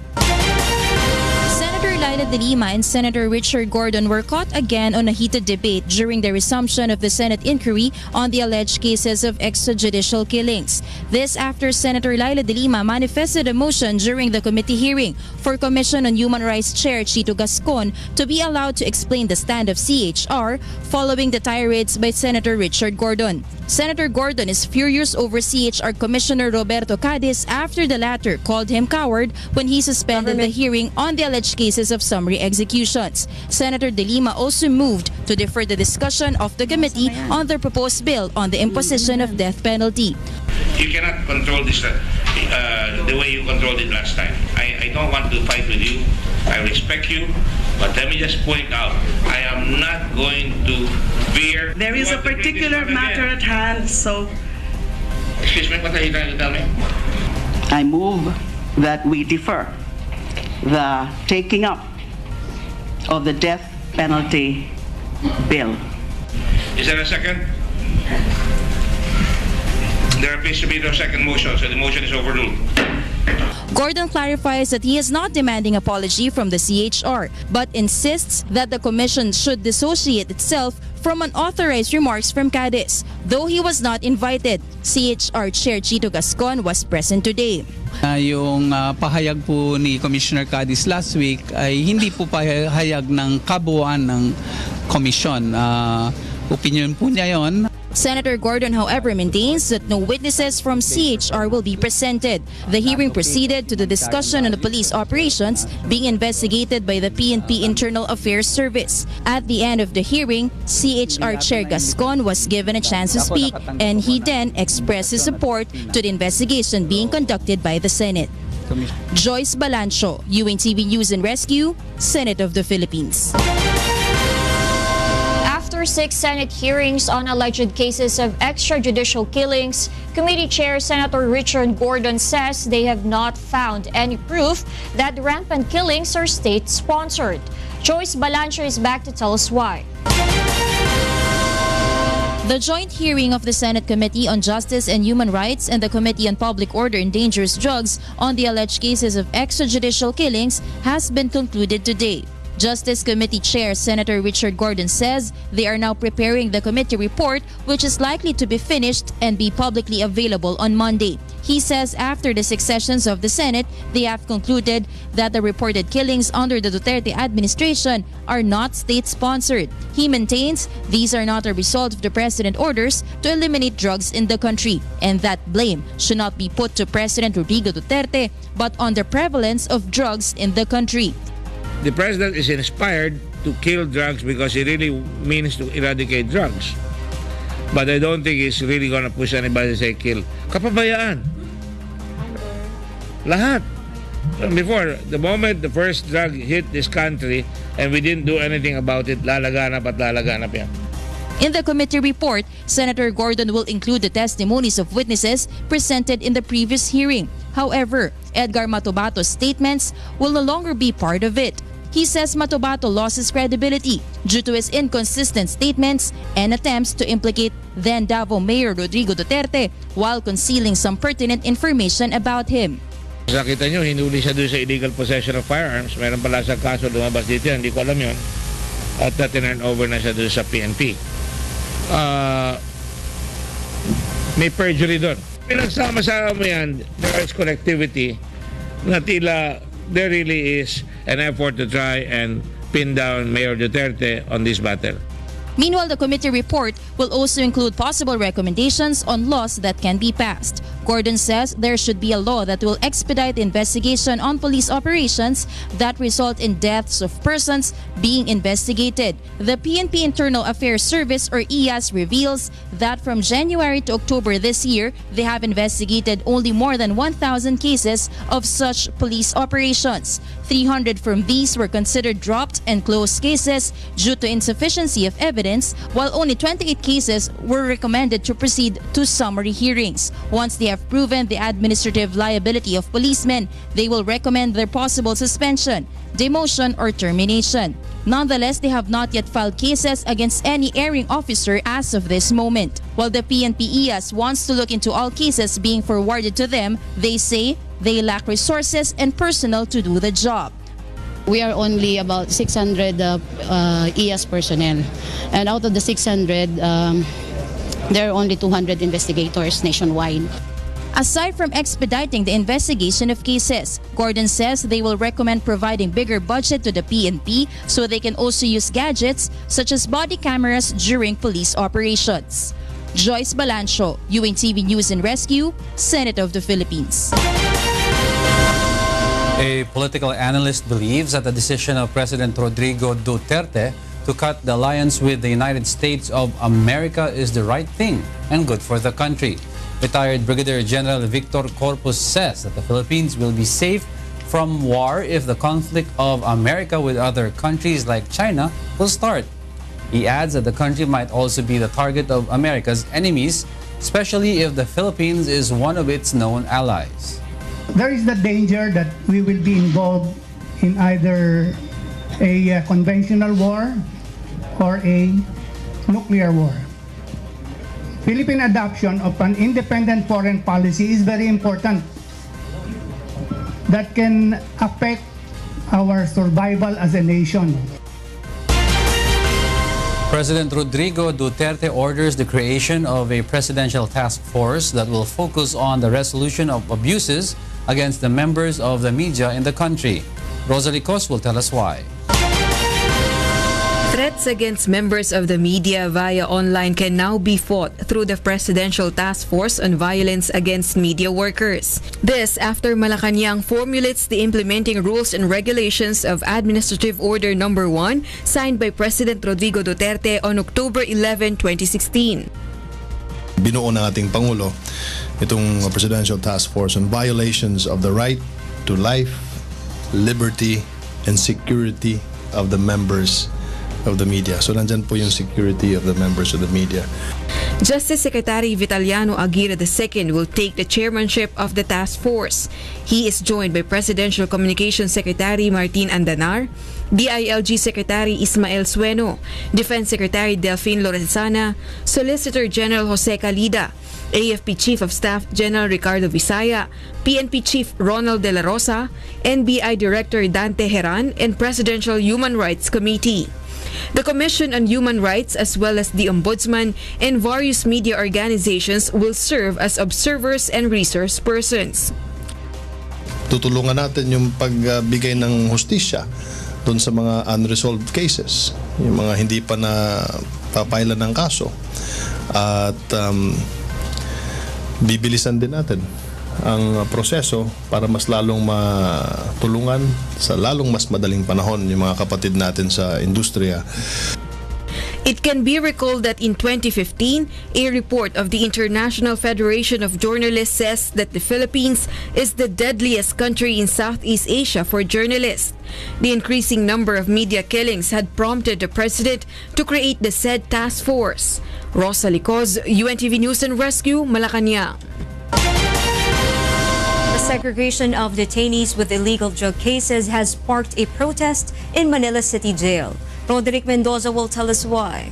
Senator Laila de Lima and Senator Richard Gordon were caught again on a heated debate during the resumption of the Senate inquiry on the alleged cases of extrajudicial killings. This after Senator Laila de Lima manifested a motion during the committee hearing for Commission on Human Rights Chair Chito Gascon to be allowed to explain the stand of CHR following the tirades by Senator Richard Gordon. Senator Gordon is furious over CHR Commissioner Roberto Cadiz after the latter called him coward when he suspended the hearing on the alleged cases of summary executions. Senator de Lima also moved to defer the discussion of the committee on the proposed bill on the imposition of death penalty. You cannot control this the way you controlled it last time. I don't want to fight with you. I respect you. But let me just point out, I am not going to veer. There is a particular matter at hand, so... Excuse me, what are you trying to tell me? I move that we defer the taking up of the death penalty bill. Is there a second? There appears to be no second motion, so the motion is overruled. Gordon clarifies that he is not demanding apology from the CHR, but insists that the commission should dissociate itself from unauthorized remarks from Cadiz. Though he was not invited, CHR Chair Chito Gascon was present today. Yung pahayag po ni Commissioner Cadiz last week ay hindi po pahayag ng kabuuan ng komisyon. Opinion po niya yon. Senator Gordon, however, maintains that no witnesses from CHR will be presented. The hearing proceeded to the discussion on the police operations being investigated by the PNP Internal Affairs Service. At the end of the hearing, CHR Chair Gascon was given a chance to speak, and he then expressed his support to the investigation being conducted by the Senate. Joyce Balancho, UNTV News and Rescue, Senate of the Philippines. After 6 Senate hearings on alleged cases of extrajudicial killings, Committee Chair Senator Richard Gordon says they have not found any proof that rampant killings are state-sponsored. Joyce Balancho is back to tell us why. The joint hearing of the Senate Committee on Justice and Human Rights and the Committee on Public Order and Dangerous Drugs on the alleged cases of extrajudicial killings has been concluded today. Justice Committee Chair Senator Richard Gordon says they are now preparing the committee report, which is likely to be finished and be publicly available on Monday. He says after the 6 sessions of the Senate, they have concluded that the reported killings under the Duterte administration are not state-sponsored. He maintains these are not a result of the president orders to eliminate drugs in the country, and that blame should not be put to President Rodrigo Duterte but on the prevalence of drugs in the country. The president is inspired to kill drugs because he really means to eradicate drugs. But I don't think he's really going to push anybody to say kill. Kapabayaan. Lahat. Before, the moment the first drug hit this country and we didn't do anything about it, lalaganap at lalaganap yan. In the committee report, Senator Gordon will include the testimonies of witnesses presented in the previous hearing. However, Edgar Matubato's statements will no longer be part of it. He says Matubato lost his credibility due to his inconsistent statements and attempts to implicate then Davao Mayor Rodrigo Duterte while concealing some pertinent information about him. Nakita nyo, hinuli siya doon sa illegal possession of firearms. Meron pala sa kaso lumabas dito, hindi ko alam yun. At tinurn over na siya doon sa PNP. May perjury doon. Pinagsama-sama mo yan, there is connectivity na tila there really is an effort to try and pin down Mayor Duterte on this battle. Meanwhile, the committee report will also include possible recommendations on laws that can be passed. Gordon says there should be a law that will expedite the investigation on police operations that result in deaths of persons being investigated. The PNP Internal Affairs Service, or IAS, reveals that from January to October this year, they have investigated only more than 1,000 cases of such police operations. 300 from these were considered dropped and closed cases due to insufficiency of evidence, while only 28 cases were recommended to proceed to summary hearings. Once they have proven the administrative liability of policemen, they will recommend their possible suspension, demotion, or termination. Nonetheless, they have not yet filed cases against any erring officer as of this moment. While the PNP-IAS wants to look into all cases being forwarded to them, they say they lack resources and personnel to do the job. We are only about 600 IAS personnel, and out of the 600, there are only 200 investigators nationwide. Aside from expediting the investigation of cases, Gordon says they will recommend providing bigger budget to the PNP so they can also use gadgets such as body cameras during police operations. Joyce Balancho, UNTV News and Rescue, Senate of the Philippines. A political analyst believes that the decision of President Rodrigo Duterte to cut the alliance with the United States of America is the right thing and good for the country. Retired Brigadier General Victor Corpus says that the Philippines will be safe from war if the conflict of America with other countries like China will start. He adds that the country might also be the target of America's enemies, especially if the Philippines is one of its known allies. There is the danger that we will be involved in either a conventional war or a nuclear war. Philippine adoption of an independent foreign policy is very important. that can affect our survival as a nation. President Rodrigo Duterte orders the creation of a presidential task force that will focus on the resolution of abuses against the members of the media in the country. Rosalie Cos will tell us why. Threats against members of the media via online can now be fought through the Presidential Task Force on Violence Against Media Workers. This after Malacanang formulates the implementing rules and regulations of Administrative Order No. 1 signed by President Rodrigo Duterte on October 11, 2016. Binuo ng ating Pangulo itong Presidential Task Force on Violations of the Right to Life, Liberty, and Security of the Members of the Media. So nandyan po yung security of the members of the media. Justice Secretary Vitaliano Aguirre II will take the chairmanship of the task force. He is joined by Presidential Communications Secretary Martin Andanar, DILG Secretary Ismael Sueno, Defense Secretary Delphine Lorenzana, Solicitor General Jose Calida, AFP Chief of Staff General Ricardo Visaya, PNP Chief Ronald De La Rosa, NBI Director Dante Heran, and Presidential Human Rights Committee. The Commission on Human Rights as well as the Ombudsman and various media organizations will serve as observers and resource persons. Tutulungan natin yung pagbigay ng hustisya doon sa mga unresolved cases, yung mga hindi pa na papailan ng kaso. At bibilisan din natin ang proseso para mas lalong matulungan sa lalong mas madaling panahon yung mga kapatid natin sa industriya. It can be recalled that in 2015, a report of the International Federation of Journalists says that the Philippines is the deadliest country in Southeast Asia for journalists. The increasing number of media killings had prompted the president to create the said task force. Rosalie Cos, UNTV News and Rescue, Malacanang. The segregation of detainees with illegal drug cases has sparked a protest in Manila City Jail. Roderick Mendoza will tell us why.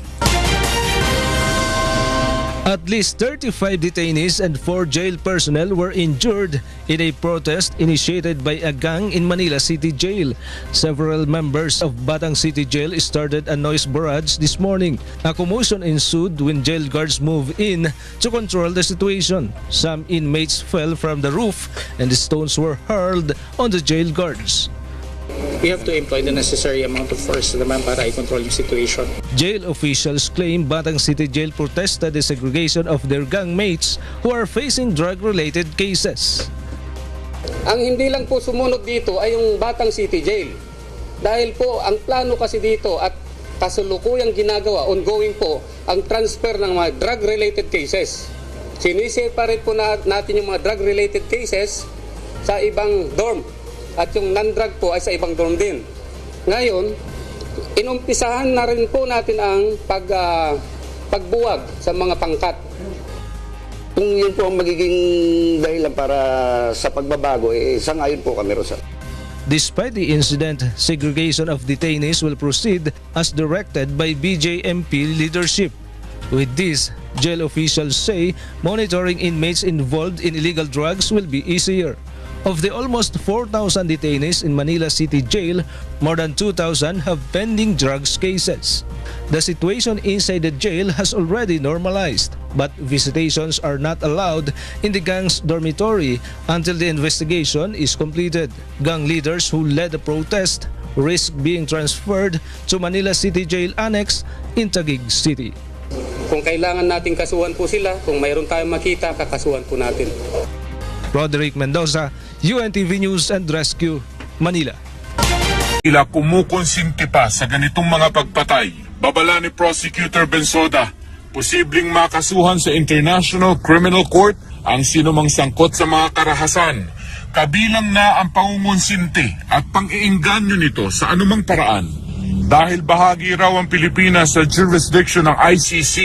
At least 35 detainees and 4 jail personnel were injured in a protest initiated by a gang in Manila City Jail. Several members of Batang City Jail started a noise barrage this morning. A commotion ensued when jail guards moved in to control the situation. Some inmates fell from the roof and the stones were hurled on the jail guards. We have to employ the necessary amount of force naman para i-control yung situation. Jail officials claim Batang City Jail protested the segregation of their gang mates who are facing drug-related cases. Ang hindi lang po sumunod dito ay yung Batang City Jail. Dahil po ang plano kasi dito at kasulukuyang ginagawa, ongoing po, ang transfer ng mga drug-related cases. Siniseparate po natin yung mga drug-related cases sa ibang dorm. At yung non-drug po ay sa ibang dorm din. Ngayon, inumpisahan na rin po natin ang pagbuwag sa mga pangkat. Kung yun po ang magiging dahilan para sa pagbabago, sangayon po kami, Rosa. Despite the incident, segregation of detainees will proceed as directed by BJMP leadership. With this, jail officials say monitoring inmates involved in illegal drugs will be easier. Of the almost 4,000 detainees in Manila City Jail, more than 2,000 have pending drugs cases. The situation inside the jail has already normalized, but visitations are not allowed in the gang's dormitory until the investigation is completed. Gang leaders who led the protest risk being transferred to Manila City Jail Annex in Taguig City. Kung kailangan nating kasuhan po sila, kung mayroon tayong makita, kakasuhan po natin. Roderick Mendoza, UNTV News and Rescue, Manila. Ila kumukonsinti pa sa ganitong mga pagpatay. Babala ni Prosecutor Bensoda, posibleng makasuhan sa International Criminal Court ang sinumang sangkot sa mga karahasan. Kabilang na ang pangungonsinti at pang-iingganyo nito sa anumang paraan. Dahil bahagi raw ang Pilipinas sa jurisdiction ng ICC,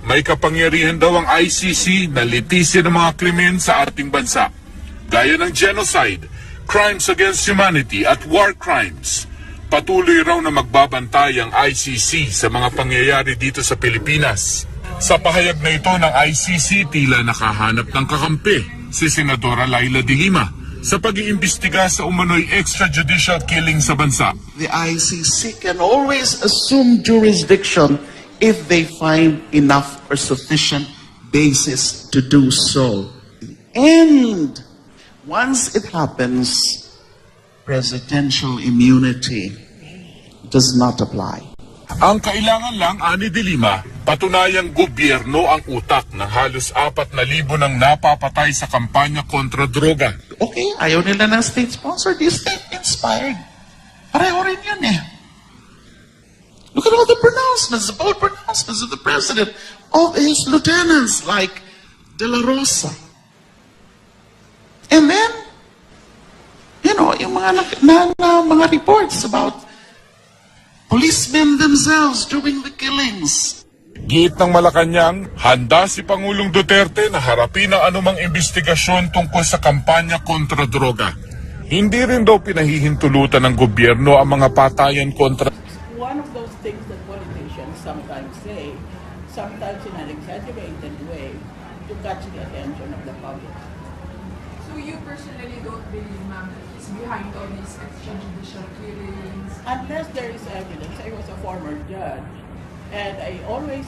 may kapangyarihan daw ang ICC na litisin ng mga krimen sa ating bansa. Gaya ng genocide, crimes against humanity at war crimes. Patuloy raw na magbabantay ang ICC sa mga pangyayari dito sa Pilipinas. Sa pahayag na ito ng ICC, tila nakahanap ng kakampi si Senadora Laila de Lima. sa pag-iimbestiga sa umano'y extrajudicial killing sa bansa. The ICC can always assume jurisdiction if they find enough or sufficient basis to do so. And once it happens, presidential immunity does not apply. Ang kailangan lang, ani de Lima, patunayang gobyerno ang utak ng halos 4,000 ng napapatay sa kampanya kontra droga. Okay, ayaw nila ng state-sponsored, di state-inspired. Pareho rin yun eh. Look at all the pronouncements, the bold pronouncements of the president, of his lieutenants like De La Rosa. And then, you know, yung mga reports about policemen themselves doing the killings. Giit ng Malacanang, handa si Pangulong Duterte na harapin ang anumang investigasyon tungkol sa kampanya kontra droga. Hindi rin daw pinahihintulutan ng gobyerno ang mga patayan kontra. One of those things that politicians sometimes say, sometimes in an exaggerated way, to catch the attention of the public. So you personally don't believe, ma'am, that he's behind all these extrajudicial killings? Unless there is evidence. I was a former judge, and I'm always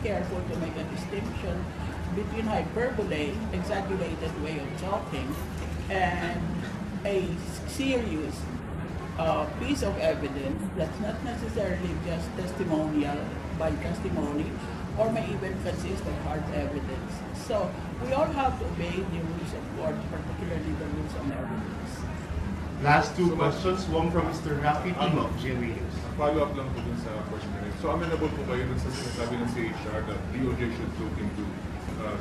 careful to make a distinction between hyperbole, exaggerated way of talking, and a serious piece of evidence that's not necessarily just testimonial by testimony, or may even consist of hard evidence. So we all have to obey the rules of court, particularly the rules on evidence. Last two questions, one from Mr. Rafi Tino, Jerry. Follow up lang po dun sa question na rin. So amenable po kayo dun sa sinasabi ng CHR that DOJ should look into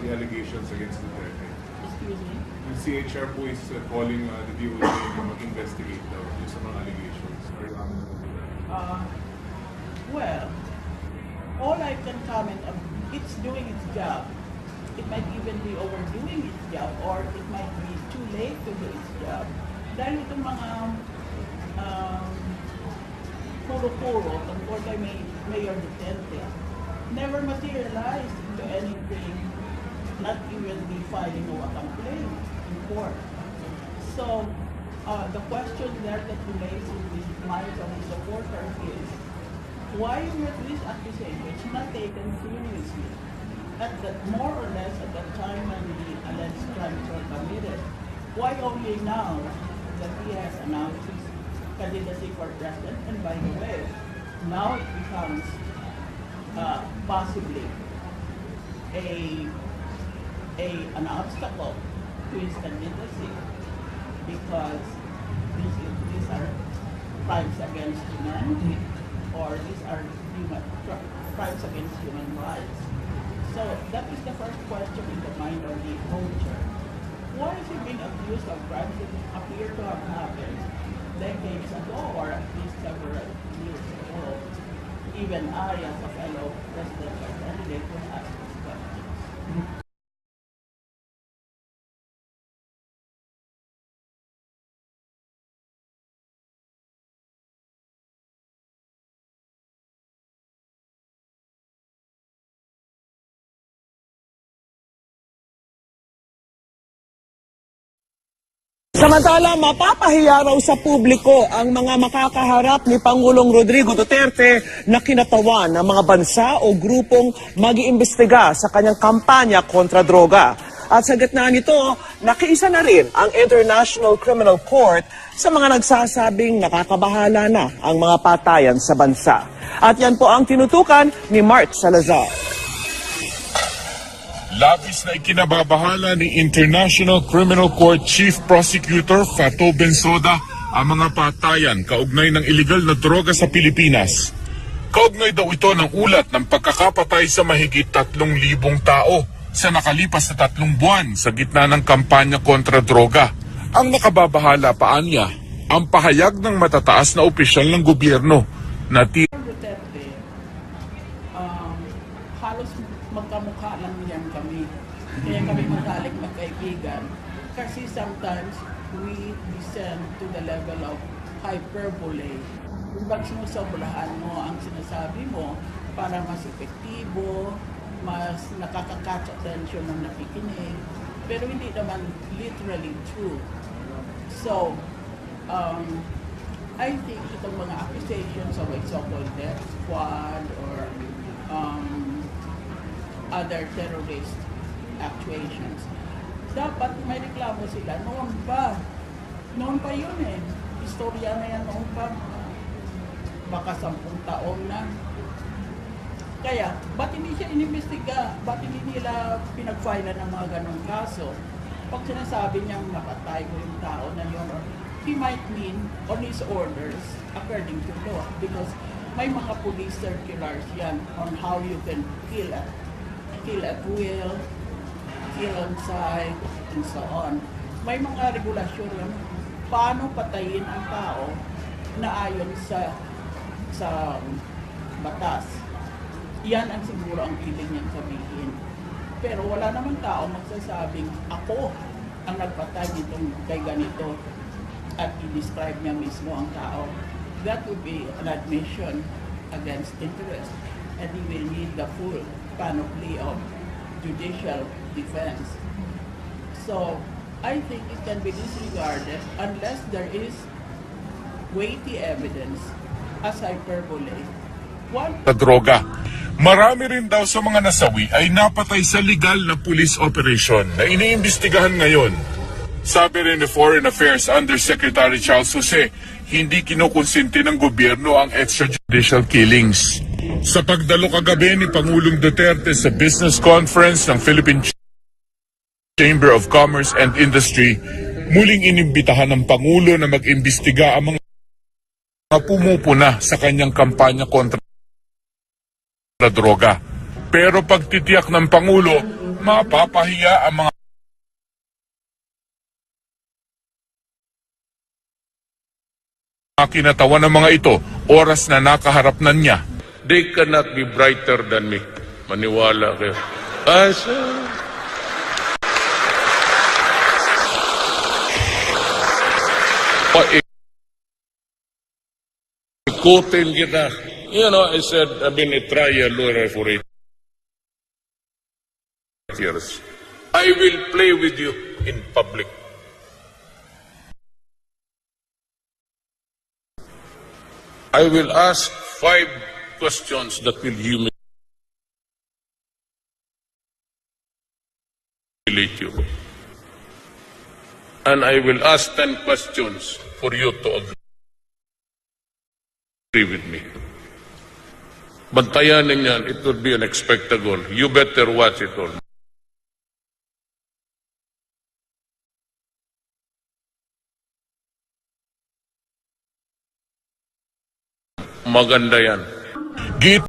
the allegations against Duterte? Excuse me? The CHR po is calling the DOJ to mag-investigate daw yung sa mga allegations. Are you amenable to that? Well, all I can comment on, it's doing its job. It might even be overdoing its job, or it might be too late to do its job. Dahil itong mga puro-puro tungkol kay Mayor Duterte never materialized into anything, not even the filing of a complaint in court. So, the question there that remains in the minds of the supporters is, why were these accusations not taken seriously? More or less at the time when the alleged crimes were committed? Why only now that he has announced his candidacy for president? And by the way, now it becomes possibly an obstacle to his candidacy, because these are crimes against humanity, or these are crimes against human rights. So that is the first question in the mind of the voter. Why is he being accused of crimes that appear to have happened decades ago, or at least several years ago? Even I, as a fellow presidential candidate, will ask these questions. Samantala, mapapahiya raw sa publiko ang mga makakaharap ni Pangulong Rodrigo Duterte na kinatawan ng mga bansa o grupong mag-iimbestiga sa kanyang kampanya kontra droga. At sa gitna nito, nakiisa na rin ang International Criminal Court sa mga nagsasabing nakakabahala na ang mga patayan sa bansa. At yan po ang tinutukan ni Mark Salazar. Labis na ikinababahala ni International Criminal Court Chief Prosecutor Fatou Bensouda ang mga patayan kaugnay ng iligal na droga sa Pilipinas. Kaugnay daw ito ng ulat ng pagkakapatay sa mahigit 3,000 tao sa nakalipas na 3 buwan sa gitna ng kampanya kontra droga. Ang nakababahala pa niya ang pahayag ng matataas na opisyal ng gobyerno na halos magkamukha lang yan kami. Kaya kami matalik magkaibigan. Kasi sometimes we descend to the level of hyperbole. Kung ba't sinusobrahan mo ang sinasabi mo para mas epektibo, mas nakaka-catch attention ng nakikinig, pero hindi naman literally true. So, I think itong mga accusations of a so-called death squad or other terrorist actuations, dapat may reklamo sila noon pa. Noon pa yun eh. Istorya na yan noon pa. Baka 10 taon na. Kaya, ba't hindi siya inimbestiga? Ba't hindi nila pinag-file ng mga ganong kaso? Pag sinasabi niyang napatay ko yung tao na yun, he might mean on his orders according to law. Because may mga police circulars yan on how you can kill at will, kill on sight, and so on. May mga regulasyon yan. Paano patayin ang tao na ayon sa batas. Yan ang siguro ang piling niyang sabihin. Pero wala namang tao magsasabing ako ang nagpatay nitong kay ganito at i-describe niya mismo ang tao. That would be an admission against interest, and he will need the full panoply of judicial defense. So, I think it can be disregarded unless there is weighty evidence as hyperbole. Sa droga. Marami rin daw sa mga nasawi ay napatay sa legal na police operation na iniimbestigahan ngayon. Sabi rin ni Foreign Affairs Undersecretary Charles Jose, hindi kinukonsinti ng gobyerno ang extrajudicial killings. Sa pagdalo kagabi ni Pangulong Duterte sa business conference ng Philippine Chamber of Commerce and Industry, muling inimbitahan ng Pangulo na mag-imbestiga ang mga pumupuna sa kanyang kampanya kontra droga. Pero pagtitiyak ng Pangulo, mapapahiya ang mga kinatawan ng mga ito oras na nakaharap na niya. They cannot be brighter than me. Maniwala kayo. Ikutin kita. You know, I said, I've been a trial lawyer for 8 years. I will play with you in public. I will ask 5 questions that will humiliate you. And I will ask 10 questions for you to agree with me. Bantayan ninyan, it would be an spectacle. You better watch it all. Maganda yan.